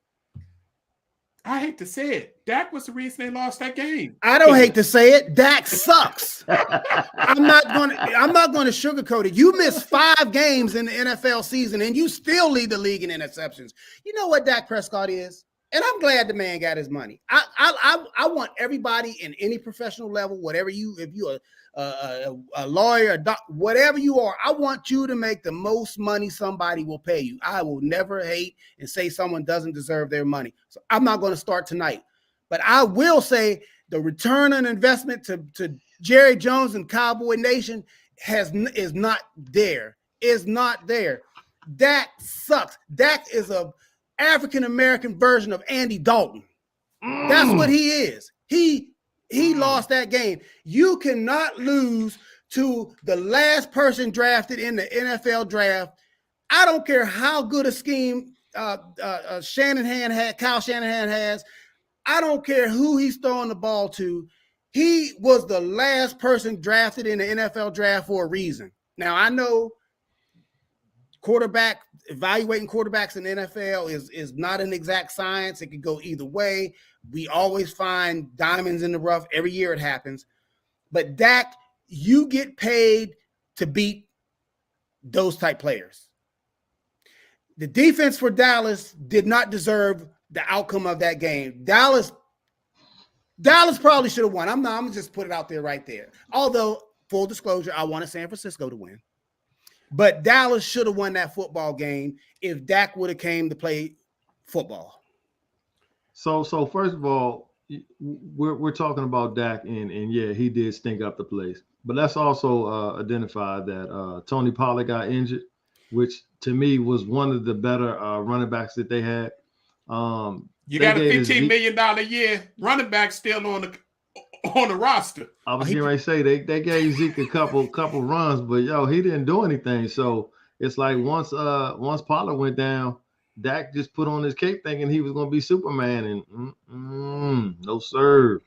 I hate to say it, Dak was the reason they lost that game. I don't hate to say it. Dak sucks. I'm not going to sugarcoat it. You missed 5 games in the NFL season, and you still lead the league in interceptions. You know what Dak Prescott is? And I'm glad the man got his money. I want everybody in any professional level, whatever if you're a lawyer, a doctor, whatever you are, I want you to make the most money somebody will pay you. I will never hate and say someone doesn't deserve their money. So I'm not going to start tonight. But I will say the return on investment to Jerry Jones and Cowboy Nation is not there. Is not there. Dak sucks. Dak is a African-American version of Andy Dalton. That's what he is. He lost that game. You cannot lose to the last person drafted in the NFL draft. I don't care how good a scheme Kyle Shanahan has. I don't care who he's throwing the ball to. He was the last person drafted in the NFL draft for a reason. Now, I know evaluating quarterbacks in the NFL is not an exact science. It could go either way. We always find diamonds in the rough. Every year it happens. But Dak, you get paid to beat those type players. The defense for Dallas did not deserve the outcome of that game. Dallas probably should have won. I'm gonna just put it out there right there. Although, full disclosure, I wanted San Francisco to win. But Dallas should have won that football game if Dak would have came to play football. So first of all, we're talking about Dak, and yeah, he did stink up the place. But let's also identify that Tony Pollard got injured, which to me was one of the better running backs that they had. You got a $15 million a year running back still on the roster. I was going to say they gave Zeke a couple runs, but he didn't do anything. So it's like once Pollard went down, Dak just put on his cape thinking he was going to be Superman, and no sir.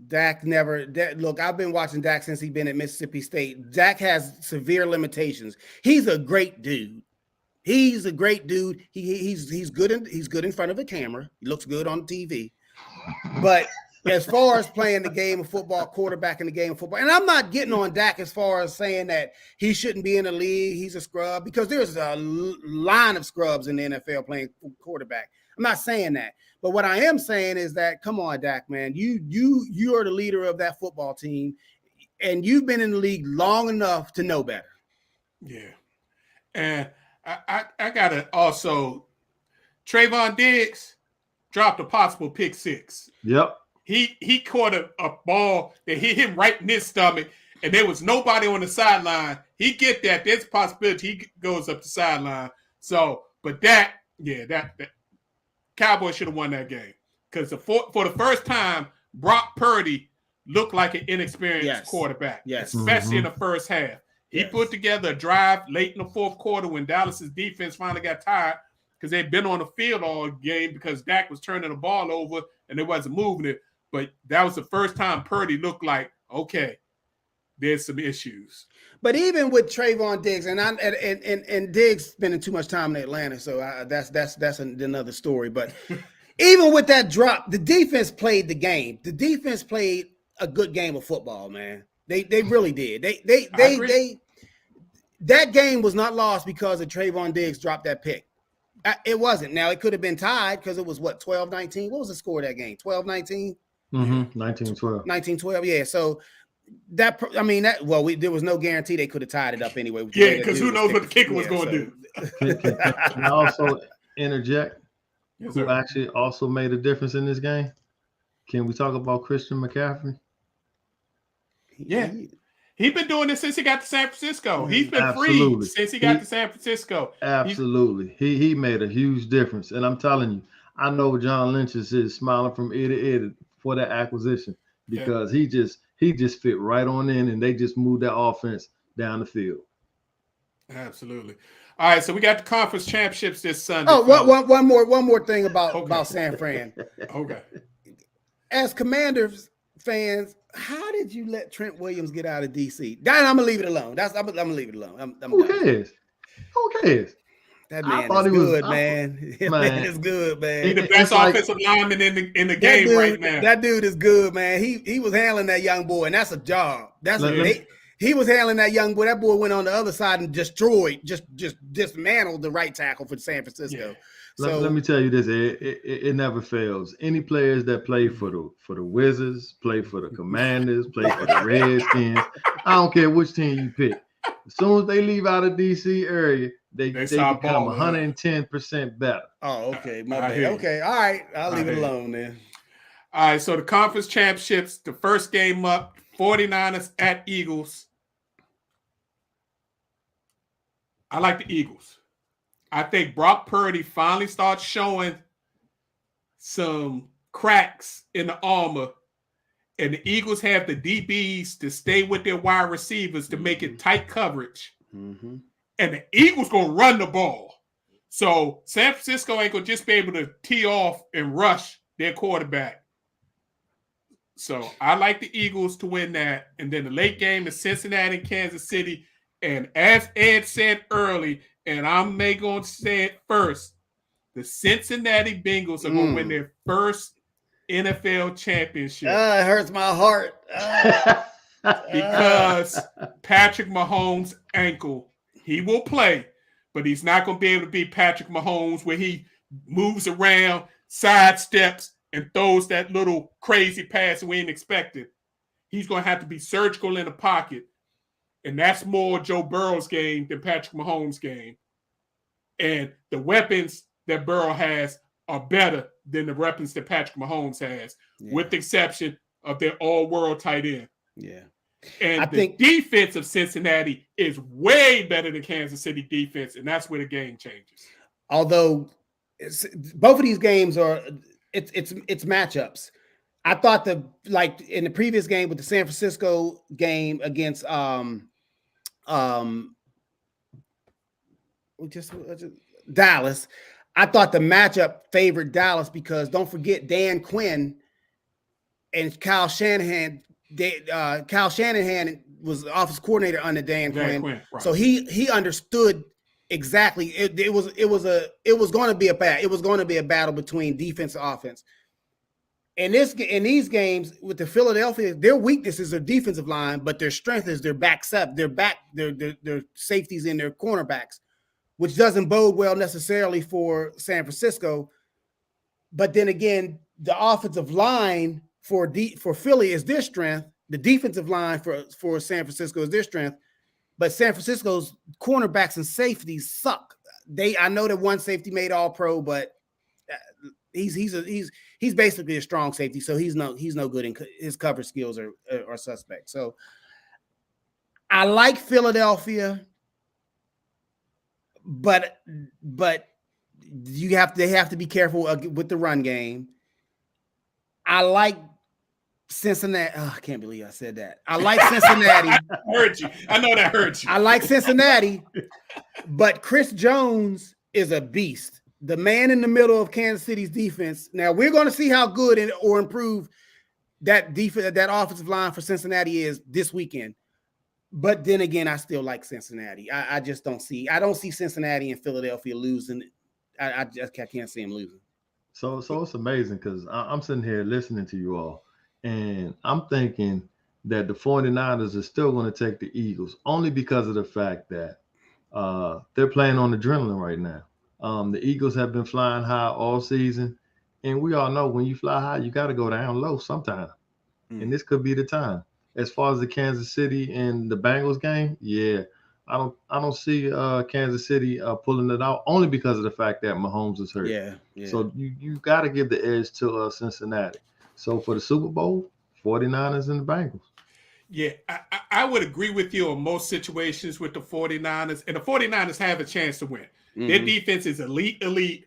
Dak never. Look, I've been watching Dak since he's been at Mississippi State. Dak has severe limitations. He's a great dude. He's a great dude. He's good in front of the camera. He looks good on TV. But as far as playing the game of football, quarterback in the game of football, and I'm not getting on Dak as far as saying that he shouldn't be in the league. He's a scrub, because there's a line of scrubs in the NFL playing quarterback. I'm not saying that. But what I am saying is that, come on, Dak, man, you are the leader of that football team, and you've been in the league long enough to know better. Yeah. And I got to also, Trayvon Diggs dropped a possible pick six. Yep. He caught a ball that hit him right in his stomach, and there was nobody on the sideline. He get that. There's a possibility he goes up the sideline. So, but that Cowboys should have won that game, because for the first time, Brock Purdy looked like an inexperienced quarterback, especially in the first half. He put together a drive late in the fourth quarter when Dallas's defense finally got tired, because they'd been on the field all game because Dak was turning the ball over and they wasn't moving it. But that was the first time Purdy looked like, okay, there's some issues. But even with Trayvon Diggs, and Diggs spending too much time in Atlanta, so that's another story. But even with that drop, the defense played the game. The defense played a good game of football, man. They really did. That game was not lost because of Trayvon Diggs dropped that pick. It wasn't. Now, it could have been tied because it was, 12-19? What was the score of that game? 12-19? 19-12. 19-12, yeah. So there was no guarantee they could have tied it up anyway. Yeah, because who knows what the kicker was going to do. Can I also interject? Yes, who sir. actually also made a difference in this game? Can we talk about Christian McCaffrey? Yeah. He's been doing this since he got to San Francisco. He's been free since he got to San Francisco. Absolutely. He made a huge difference. And I'm telling you, I know John Lynch is smiling from ear to ear for that acquisition, because he just fit right on in, and they just moved that offense down the field. Absolutely. All right, so we got the conference championships this Sunday. Oh, one more thing about San Fran. Okay. As Commanders fans, how did you let Trent Williams get out of DC? I'm gonna leave it alone. I'm gonna leave it alone. Who cares? That man is good, man. That man is good, man. He's the best offensive lineman in the game right now. That dude is good, man. He was handling that young boy, and that's a job. He was handling that young boy. That boy went on the other side and destroyed, just dismantled the right tackle for San Francisco. Yeah. So let me tell you this: it never fails. Any players that play for the Wizards, play for the Commanders, play for the Redskins. I don't care which team you pick. As soon as they leave out of DC area, they become 110% better. Oh, okay. My bad. Okay. All right. I'll leave it alone then. All right. So the conference championships, the first game up, 49ers at Eagles. I like the Eagles. I think Brock Purdy finally starts showing some cracks in the armor, and the Eagles have the DBs to stay with their wide receivers to make it tight coverage. Mm-hmm. And the Eagles going to run the ball. So San Francisco ain't going to just be able to tee off and rush their quarterback. So I like the Eagles to win that. And then the late game is Cincinnati and Kansas City. And as Ed said early, and I'm going to say it first, the Cincinnati Bengals are going to win their first NFL championship. It hurts my heart. because Patrick Mahomes' ankle, he will play, but he's not going to be able to be Patrick Mahomes where he moves around, sidesteps, and throws that little crazy pass we ain't expected. He's going to have to be surgical in the pocket, and that's more Joe Burrow's game than Patrick Mahomes' game. And the weapons that Burrow has are better than the weapons that Patrick Mahomes has, with the exception of their all-world tight end. Yeah. And I think defense of Cincinnati is way better than Kansas City defense, and that's where the game changes. Although both of these games are it's matchups. I thought like in the previous game with the San Francisco game against Dallas, I thought the matchup favored Dallas because don't forget Dan Quinn and Kyle Shanahan. Kyle Shanahan was the offensive coordinator under Dan Quinn. Right. So he understood exactly it was going to be a battle between defense and offense. In these games with the Philadelphia, their weakness is their defensive line, but their strength is their back their safeties and their cornerbacks, which doesn't bode well necessarily for San Francisco. But then again, the offensive line for Philly is their strength. The defensive line for San Francisco is their strength. But San Francisco's cornerbacks and safeties suck. I know that one safety made All Pro, but he's basically a strong safety, so he's no good, and his cover skills are suspect. So I like Philadelphia, but they have to be careful with the run game. I like Cincinnati. Oh, I can't believe I said that. I like Cincinnati. I heard you. I know that hurt you. I like Cincinnati, but Chris Jones is a beast. The man in the middle of Kansas City's defense. Now we're going to see how good or improve that defense, that offensive line for Cincinnati is this weekend. But then again, I still like Cincinnati. I don't see Cincinnati and Philadelphia losing. I can't see them losing. So it's amazing because I'm sitting here listening to you all, and I'm thinking that the 49ers are still going to take the Eagles only because of the fact that they're playing on adrenaline right now. The Eagles have been flying high all season, and we all know when you fly high, you got to go down low sometime, and this could be the time. As far as the Kansas City and the Bengals game, I don't see Kansas City pulling it out only because of the fact that Mahomes is hurt. Yeah. So you got to give the edge to Cincinnati. So for the Super Bowl, 49ers and the Bengals. Yeah, I would agree with you on most situations with the 49ers, and the 49ers have a chance to win. Mm-hmm. Their defense is elite.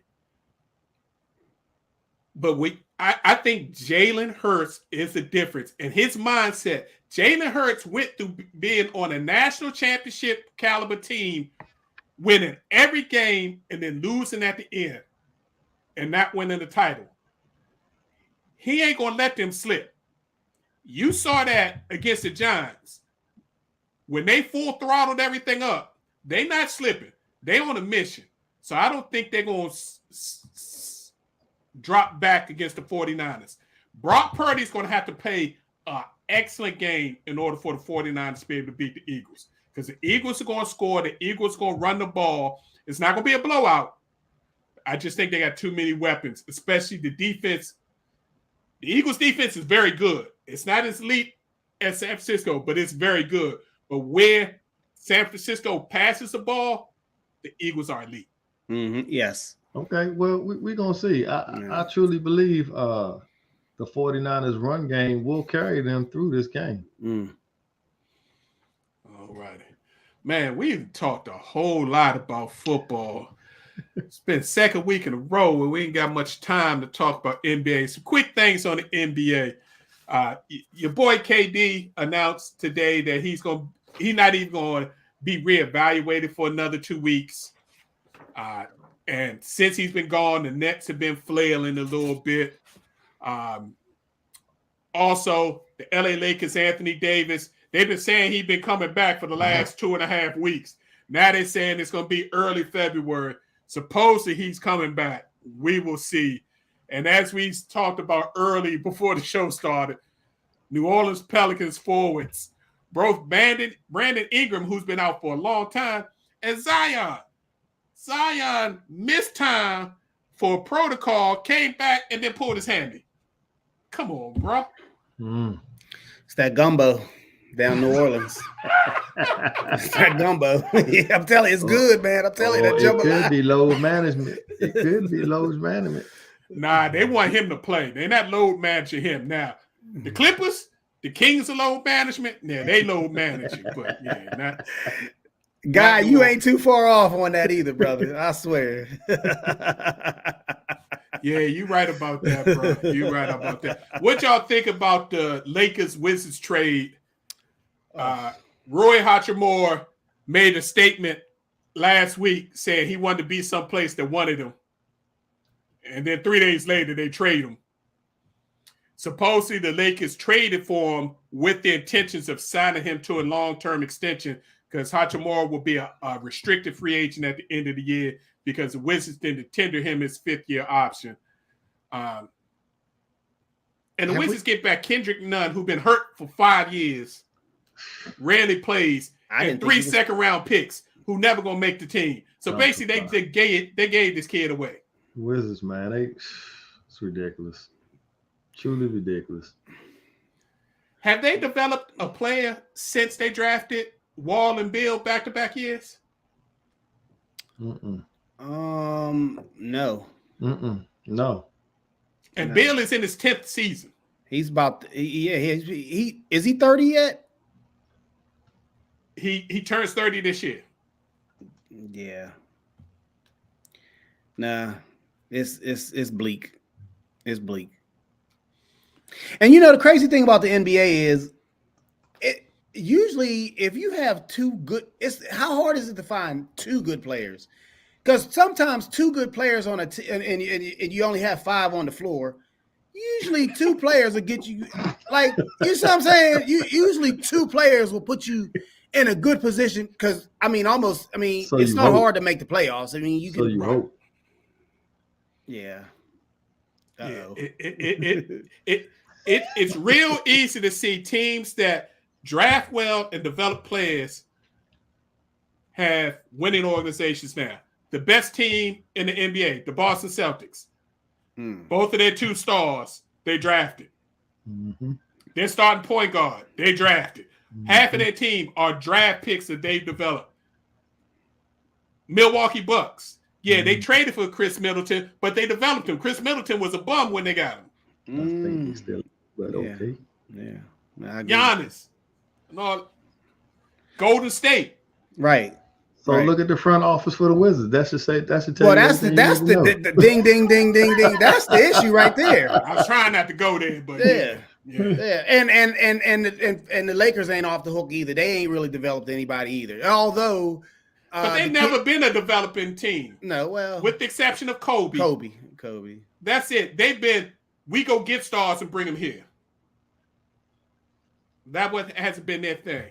But I think Jalen Hurts is the difference. And his mindset, Jalen Hurts went through being on a national championship caliber team, winning every game and then losing at the end and not winning the title. He ain't going to let them slip. You saw that against the Giants. When they full throttled everything up, they not slipping. They on a mission. So I don't think they're going to drop back against the 49ers. Brock Purdy's going to have to play an excellent game in order for the 49ers to be able to beat the Eagles. Because the Eagles are going to score. The Eagles are going to run the ball. It's not going to be a blowout. I just think they got too many weapons, especially the defense. The Eagles' defense is very good. It's not as elite as San Francisco, but it's very good. But where San Francisco passes the ball, the Eagles are elite. Mm-hmm. Yes. Okay, well, we're going to see. I truly believe the 49ers run game will carry them through this game. All righty. Man, we've talked a whole lot about football. It's been second week in a row where we ain't got much time to talk about NBA. Some quick things on the NBA. Your boy KD announced today that he's not even going to be reevaluated for another 2 weeks. And since he's been gone, the Nets have been flailing a little bit. Also, the LA Lakers, Anthony Davis, they've been saying he's been coming back for the last 2.5 weeks. Now they're saying it's going to be early February. Supposedly he's coming back. We will see. And as we talked about early before the show started, New Orleans Pelicans forwards both Brandon Ingram, who's been out for a long time, and Zion. Zion missed time for protocol, came back, and then pulled his hammy. Come on, bro. It's that gumbo down New Orleans. It's that gumbo. Yeah, I'm telling you, it's good, man. I'm telling you, that it could be load management. It could be load management. Nah, they want him to play. They're not load managing him. Now, the Clippers, the Kings of load management, yeah, they load manage you, but yeah, not. Guy, you ain't too far off on that either, brother. I swear. Yeah, you right about that, bro. You right about that. What y'all think about the Lakers Wizards trade? Roy Hachimura made a statement last week saying he wanted to be someplace that wanted him. And then 3 days later, they trade him. Supposedly, the Lakers traded for him with the intentions of signing him to a long-term extension because Hachimura will be a restricted free agent at the end of the year because the Wizards didn't tender him his fifth-year option. And the Wizards get back Kendrick Nunn, who's been hurt for 5 years, rarely plays, and 3 second-round picks who never going to make the team. So basically, they gave this kid away. Wizards, man, it's ridiculous. Truly ridiculous. Have they developed a player since they drafted Wall and Bill back-to-back years? No. No. No. And no. Bill is in his 10th season. He's about he is he 30 yet? He turns 30 this year. Yeah. Nah, it's bleak. It's bleak. And you know the crazy thing about the NBA is usually if you have two good, how hard is it to find two good players? Because sometimes two good players on and you only have 5 on the floor. Usually 2 players will get you, like, you see what I'm saying? Usually 2 players will put you in a good position because so it's not hard to make the playoffs. I mean, you can hope. Yeah. Uh-oh. It's real easy to see teams that draft well and develop players have winning organizations now. The best team in the NBA, the Boston Celtics, both of their 2 stars, they drafted. Mm-hmm. Their starting point guard, they drafted. Mm-hmm. Half of their team are draft picks that they've developed. Milwaukee Bucks. Yeah, they traded for Chris Middleton, but they developed him. Chris Middleton was a bum when they got him. I think he's still, but okay. Yeah. Giannis. No, Golden State. Right. So look at the front office for the Wizards. That should tell you. That's the ding, ding, ding, ding, ding. That's the issue right there. I was trying not to go there, but yeah. And the Lakers ain't off the hook either. They ain't really developed anybody either. Although, but they've never been a developing team. No, well, with the exception of Kobe. Kobe. That's it. They've been. We go get stars and bring them here. That hasn't been their thing.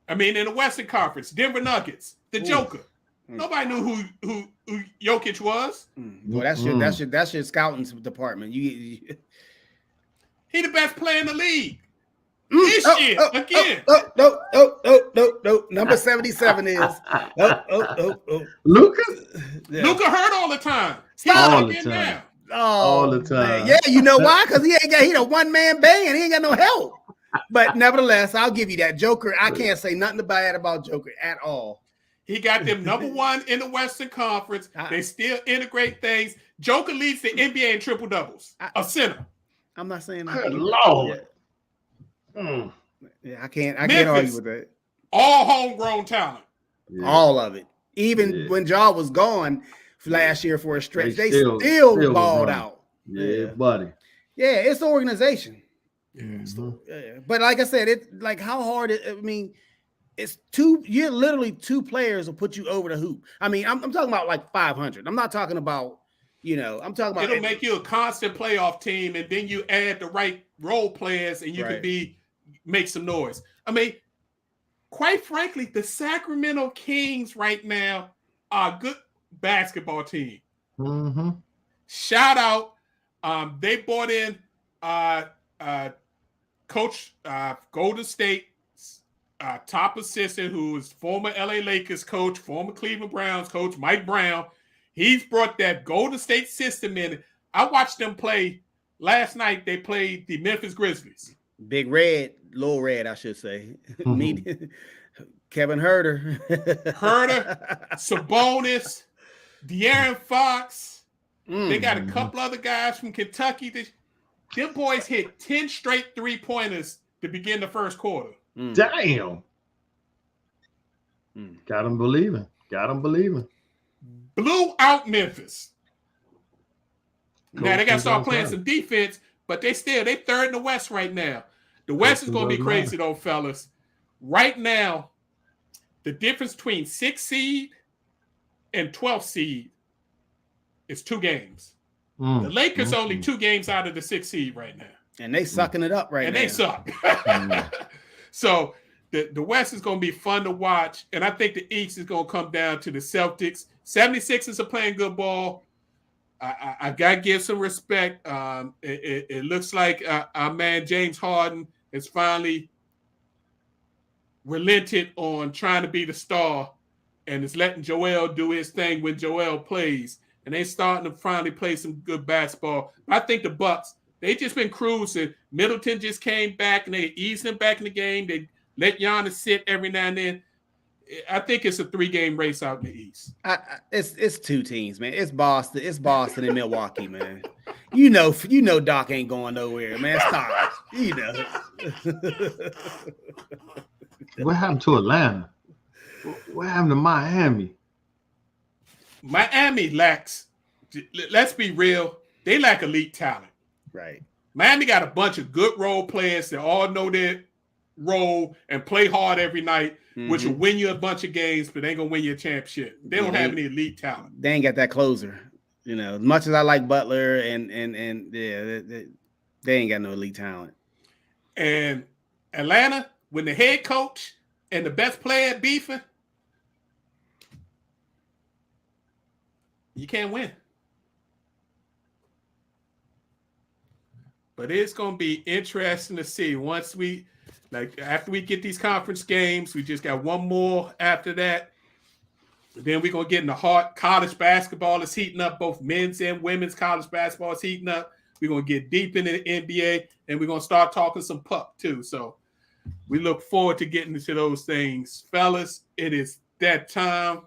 I mean, in the Western Conference, Denver Nuggets, the Joker. Nobody knew who Jokic was. Well, that's your scouting department. He the best player in the league. No. Number 77 is Luka. Yeah. Luka hurt all the time. All the time. All the time. Yeah, you know why? Because he the one-man band. He ain't got no help. But nevertheless, I'll give you that. Joker, I can't say nothing bad about Joker at all. He got them number 1 in the Western Conference. They still integrate things. Joker leads the NBA in triple doubles. A center. I'm not saying that. Good Lord. Yeah, I can't argue with that. All homegrown talent. Yeah. All of it. Even when Ja was gone last year for a stretch, they still balled out. Yeah, buddy. Yeah, it's the organization. Mm-hmm. But like I said, it's like how hard it's you're literally 2 players will put you over the hoop. I mean, I'm talking about like 500. I'm not talking about, I'm talking about it'll make you a constant playoff team, and then you add the right role players and you can make some noise. I mean, quite frankly, the Sacramento Kings right now are a good basketball team. Mm-hmm. Shout out. They bought in Coach Golden State top assistant who is former LA Lakers coach, former Cleveland Browns coach, Mike Brown. He's brought that Golden State system in. I watched them play last night. They played the Memphis Grizzlies. Big Red, Little Red, I should say. Me, Kevin Herter, Sabonis, De'Aaron Fox. They got a couple other guys from Kentucky. Them boys hit 10 straight 3-pointers to begin the first quarter. Damn. Got them believing. Blew out Memphis. Coach, Now they got to start playing some defense, but they third in the West right now. The West is going to be crazy though, fellas. Right now, the difference between 6th seed and 12th seed is 2 games. The Lakers only 2 games out of the 6th seed right now. And they sucking it up right now. And they suck. So the West is going to be fun to watch. And I think the East is going to come down to the Celtics. 76ers are playing good ball. I got to give some respect. It looks like our man James Harden has finally relented on trying to be the star and is letting Joel do his thing when Joel plays. And they're starting to finally play some good basketball. I think the Bucks, they just been cruising. Middleton just came back and they eased him back in the game. They let Giannis sit every now and then. I think it's a 3-game race out in the East. It's 2 teams, man. It's Boston and Milwaukee, man. You know Doc ain't going nowhere, man. Stop. You know. What happened to Atlanta? What happened to Miami? Miami lacks, let's be real, they lack elite talent. Right. Miami got a bunch of good role players that all know their role and play hard every night, which will win you a bunch of games, but ain't going to win you a championship. They don't have any elite talent. They ain't got that closer. You know, as much as I like Butler and yeah, they ain't got no elite talent. And Atlanta, when the head coach and the best player beefing, you can't win. But it's going to be interesting to see once after we get these conference games, we just got one more after that. Then we're going to get in the hard college basketball is heating up. Both men's and women's college basketball is heating up. We're going to get deep into the NBA, and we're going to start talking some puck too. So we look forward to getting into those things. Fellas, it is that time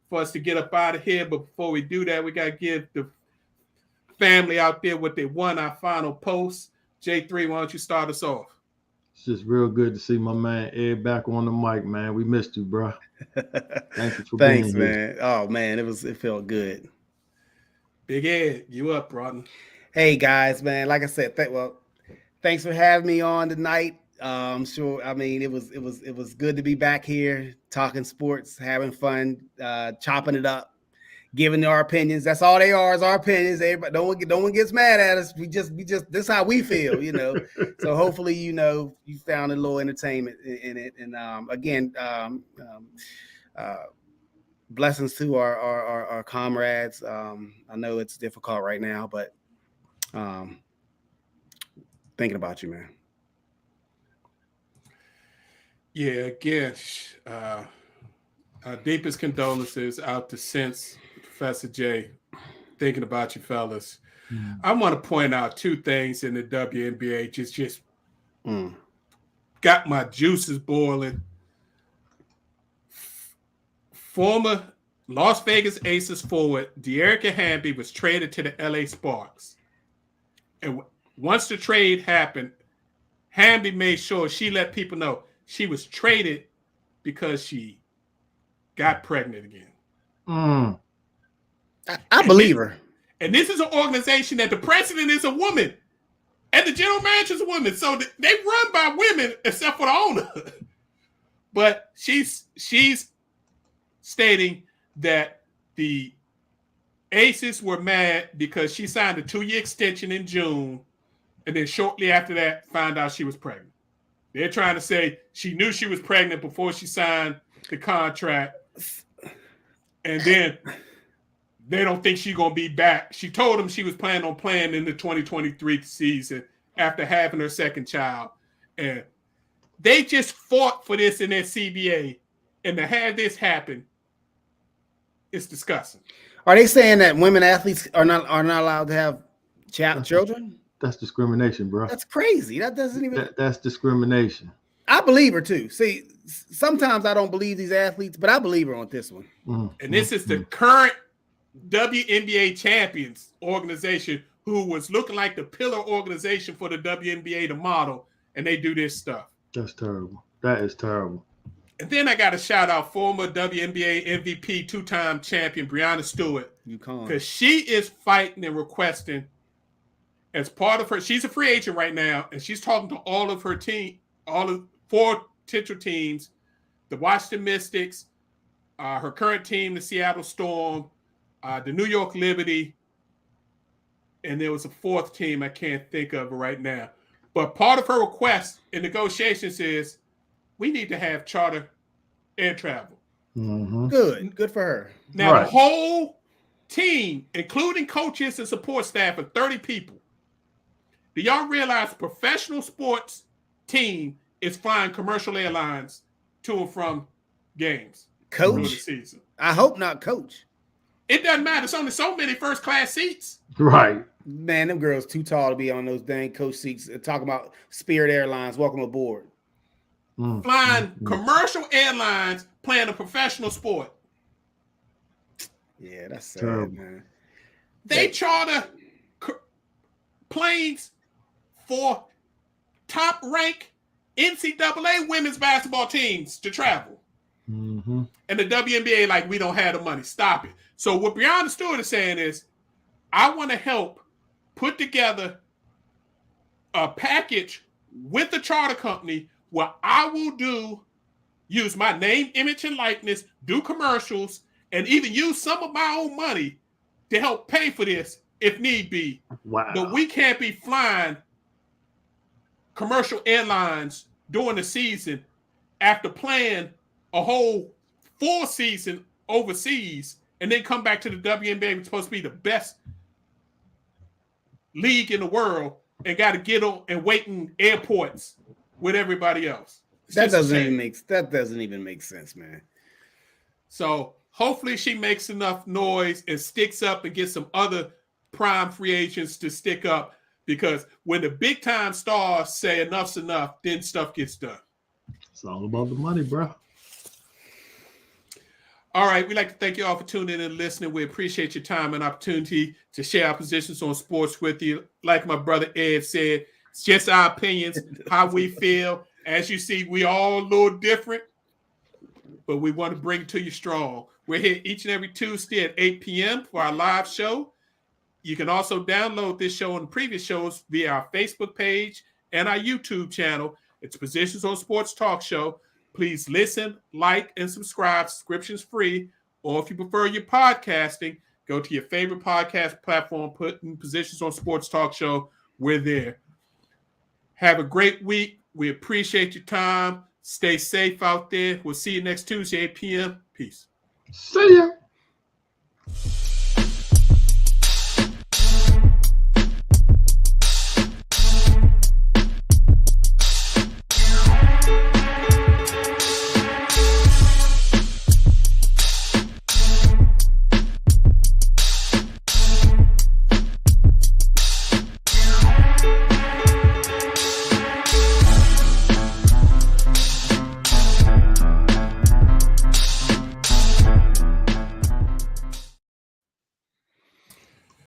for us to get up out of here. But before we do that, we got to give the family out there what they won, our final post. J3, why don't you start us off? It's just real good to see my man Ed back on the mic, man. We missed you, bro. Thank you for Thanks, being here. man. Oh man, it felt good. Big Ed, you up, brother? Hey guys, man. Like I said, thanks for having me on tonight. Sure. I mean, it was good to be back here talking sports, having fun, chopping it up, giving our opinions. That's all they are, is our opinions. Everybody, no one gets mad at us. We just this is how we feel, you know. So hopefully, you found a little entertainment in it. And again, blessings to our comrades. I know it's difficult right now, but thinking about you, man. Yeah, again, our deepest condolences out to Sense, Professor J, thinking about you fellas. I want to point out 2 things in the WNBA, just got my juices boiling. Former Las Vegas Aces forward De'Erica Hamby was traded to the LA Sparks. And once the trade happened, Hamby made sure she let people know she was traded because she got pregnant again. I believe her. And this is an organization that the president is a woman and the general manager is a woman. So they run by women except for the owner. But she's stating that the Aces were mad because she signed a 2-year extension in June, and then shortly after that found out she was pregnant. They're trying to say she knew she was pregnant before she signed the contract, and then they don't think she's going to be back. She told them she was planning on playing in the 2023 season after having her second child. And They just fought for this in their CBA, and to have this happen, it's disgusting. Are they saying that women athletes are not allowed to have children? That's discrimination, bro. That's crazy. That doesn't even. That's discrimination. I believe her too. See, sometimes I don't believe these athletes, but I believe her on this one. And this is the current WNBA champions organization who was looking like the pillar organization for the WNBA to model, and they do this stuff. That's terrible. That is terrible. And then I got to shout out former WNBA MVP, two-time champion Breanna Stewart, because she is fighting and requesting as part of her. She's a free agent right now, and she's talking to all of her team, all of 4 potential teams, the Washington Mystics, her current team, the Seattle Storm, the New York Liberty, and there was a 4th team I can't think of right now. But part of her request in negotiations is we need to have charter air travel. Good for her. Now, the whole team, including coaches and support staff, of 30 people. Do y'all realize professional sports team is flying commercial airlines to and from games? Coach? Season. I hope not coach. It doesn't matter. There's only so many first-class seats. Right. Man, them girls too tall to be on those dang coach seats. Talking about Spirit Airlines, welcome aboard. Flying commercial airlines playing a professional sport. Yeah, that's sad, terrible, man. They charter planes for top-ranked NCAA women's basketball teams to travel. And the WNBA, like, we don't have the money. Stop it. So what Breanna Stewart is saying is, I want to help put together a package with the charter company where I will use my name, image, and likeness, do commercials, and even use some of my own money to help pay for this if need be. Wow. But we can't be flying commercial airlines during the season after playing a whole 4 season overseas and then come back to the WNBA, which is supposed to be the best league in the world, and got to get on and wait in airports with everybody else. That doesn't even make sense, man. So hopefully she makes enough noise and sticks up and gets some other prime free agents to stick up, because when the big time stars say enough's enough, then stuff gets done. It's all about the money, bro. All right, we'd like to thank you all for tuning in and listening. We appreciate your time and opportunity to share our positions on sports with you. Like my brother Ed said, it's just our opinions, how we feel. As you see, we all a little different, but we want to bring it to you strong. We're here each and every Tuesday at 8 p.m. for our live show. You can also download this show and previous shows via our Facebook page and our YouTube channel. It's Positions on Sports Talk Show. Please listen, like, and subscribe. Subscription's free. Or if you prefer your podcasting, go to your favorite podcast platform, put in Positions on Sports Talk Show. We're there. Have a great week. We appreciate your time. Stay safe out there. We'll see you next Tuesday, 8 p.m. Peace. See ya.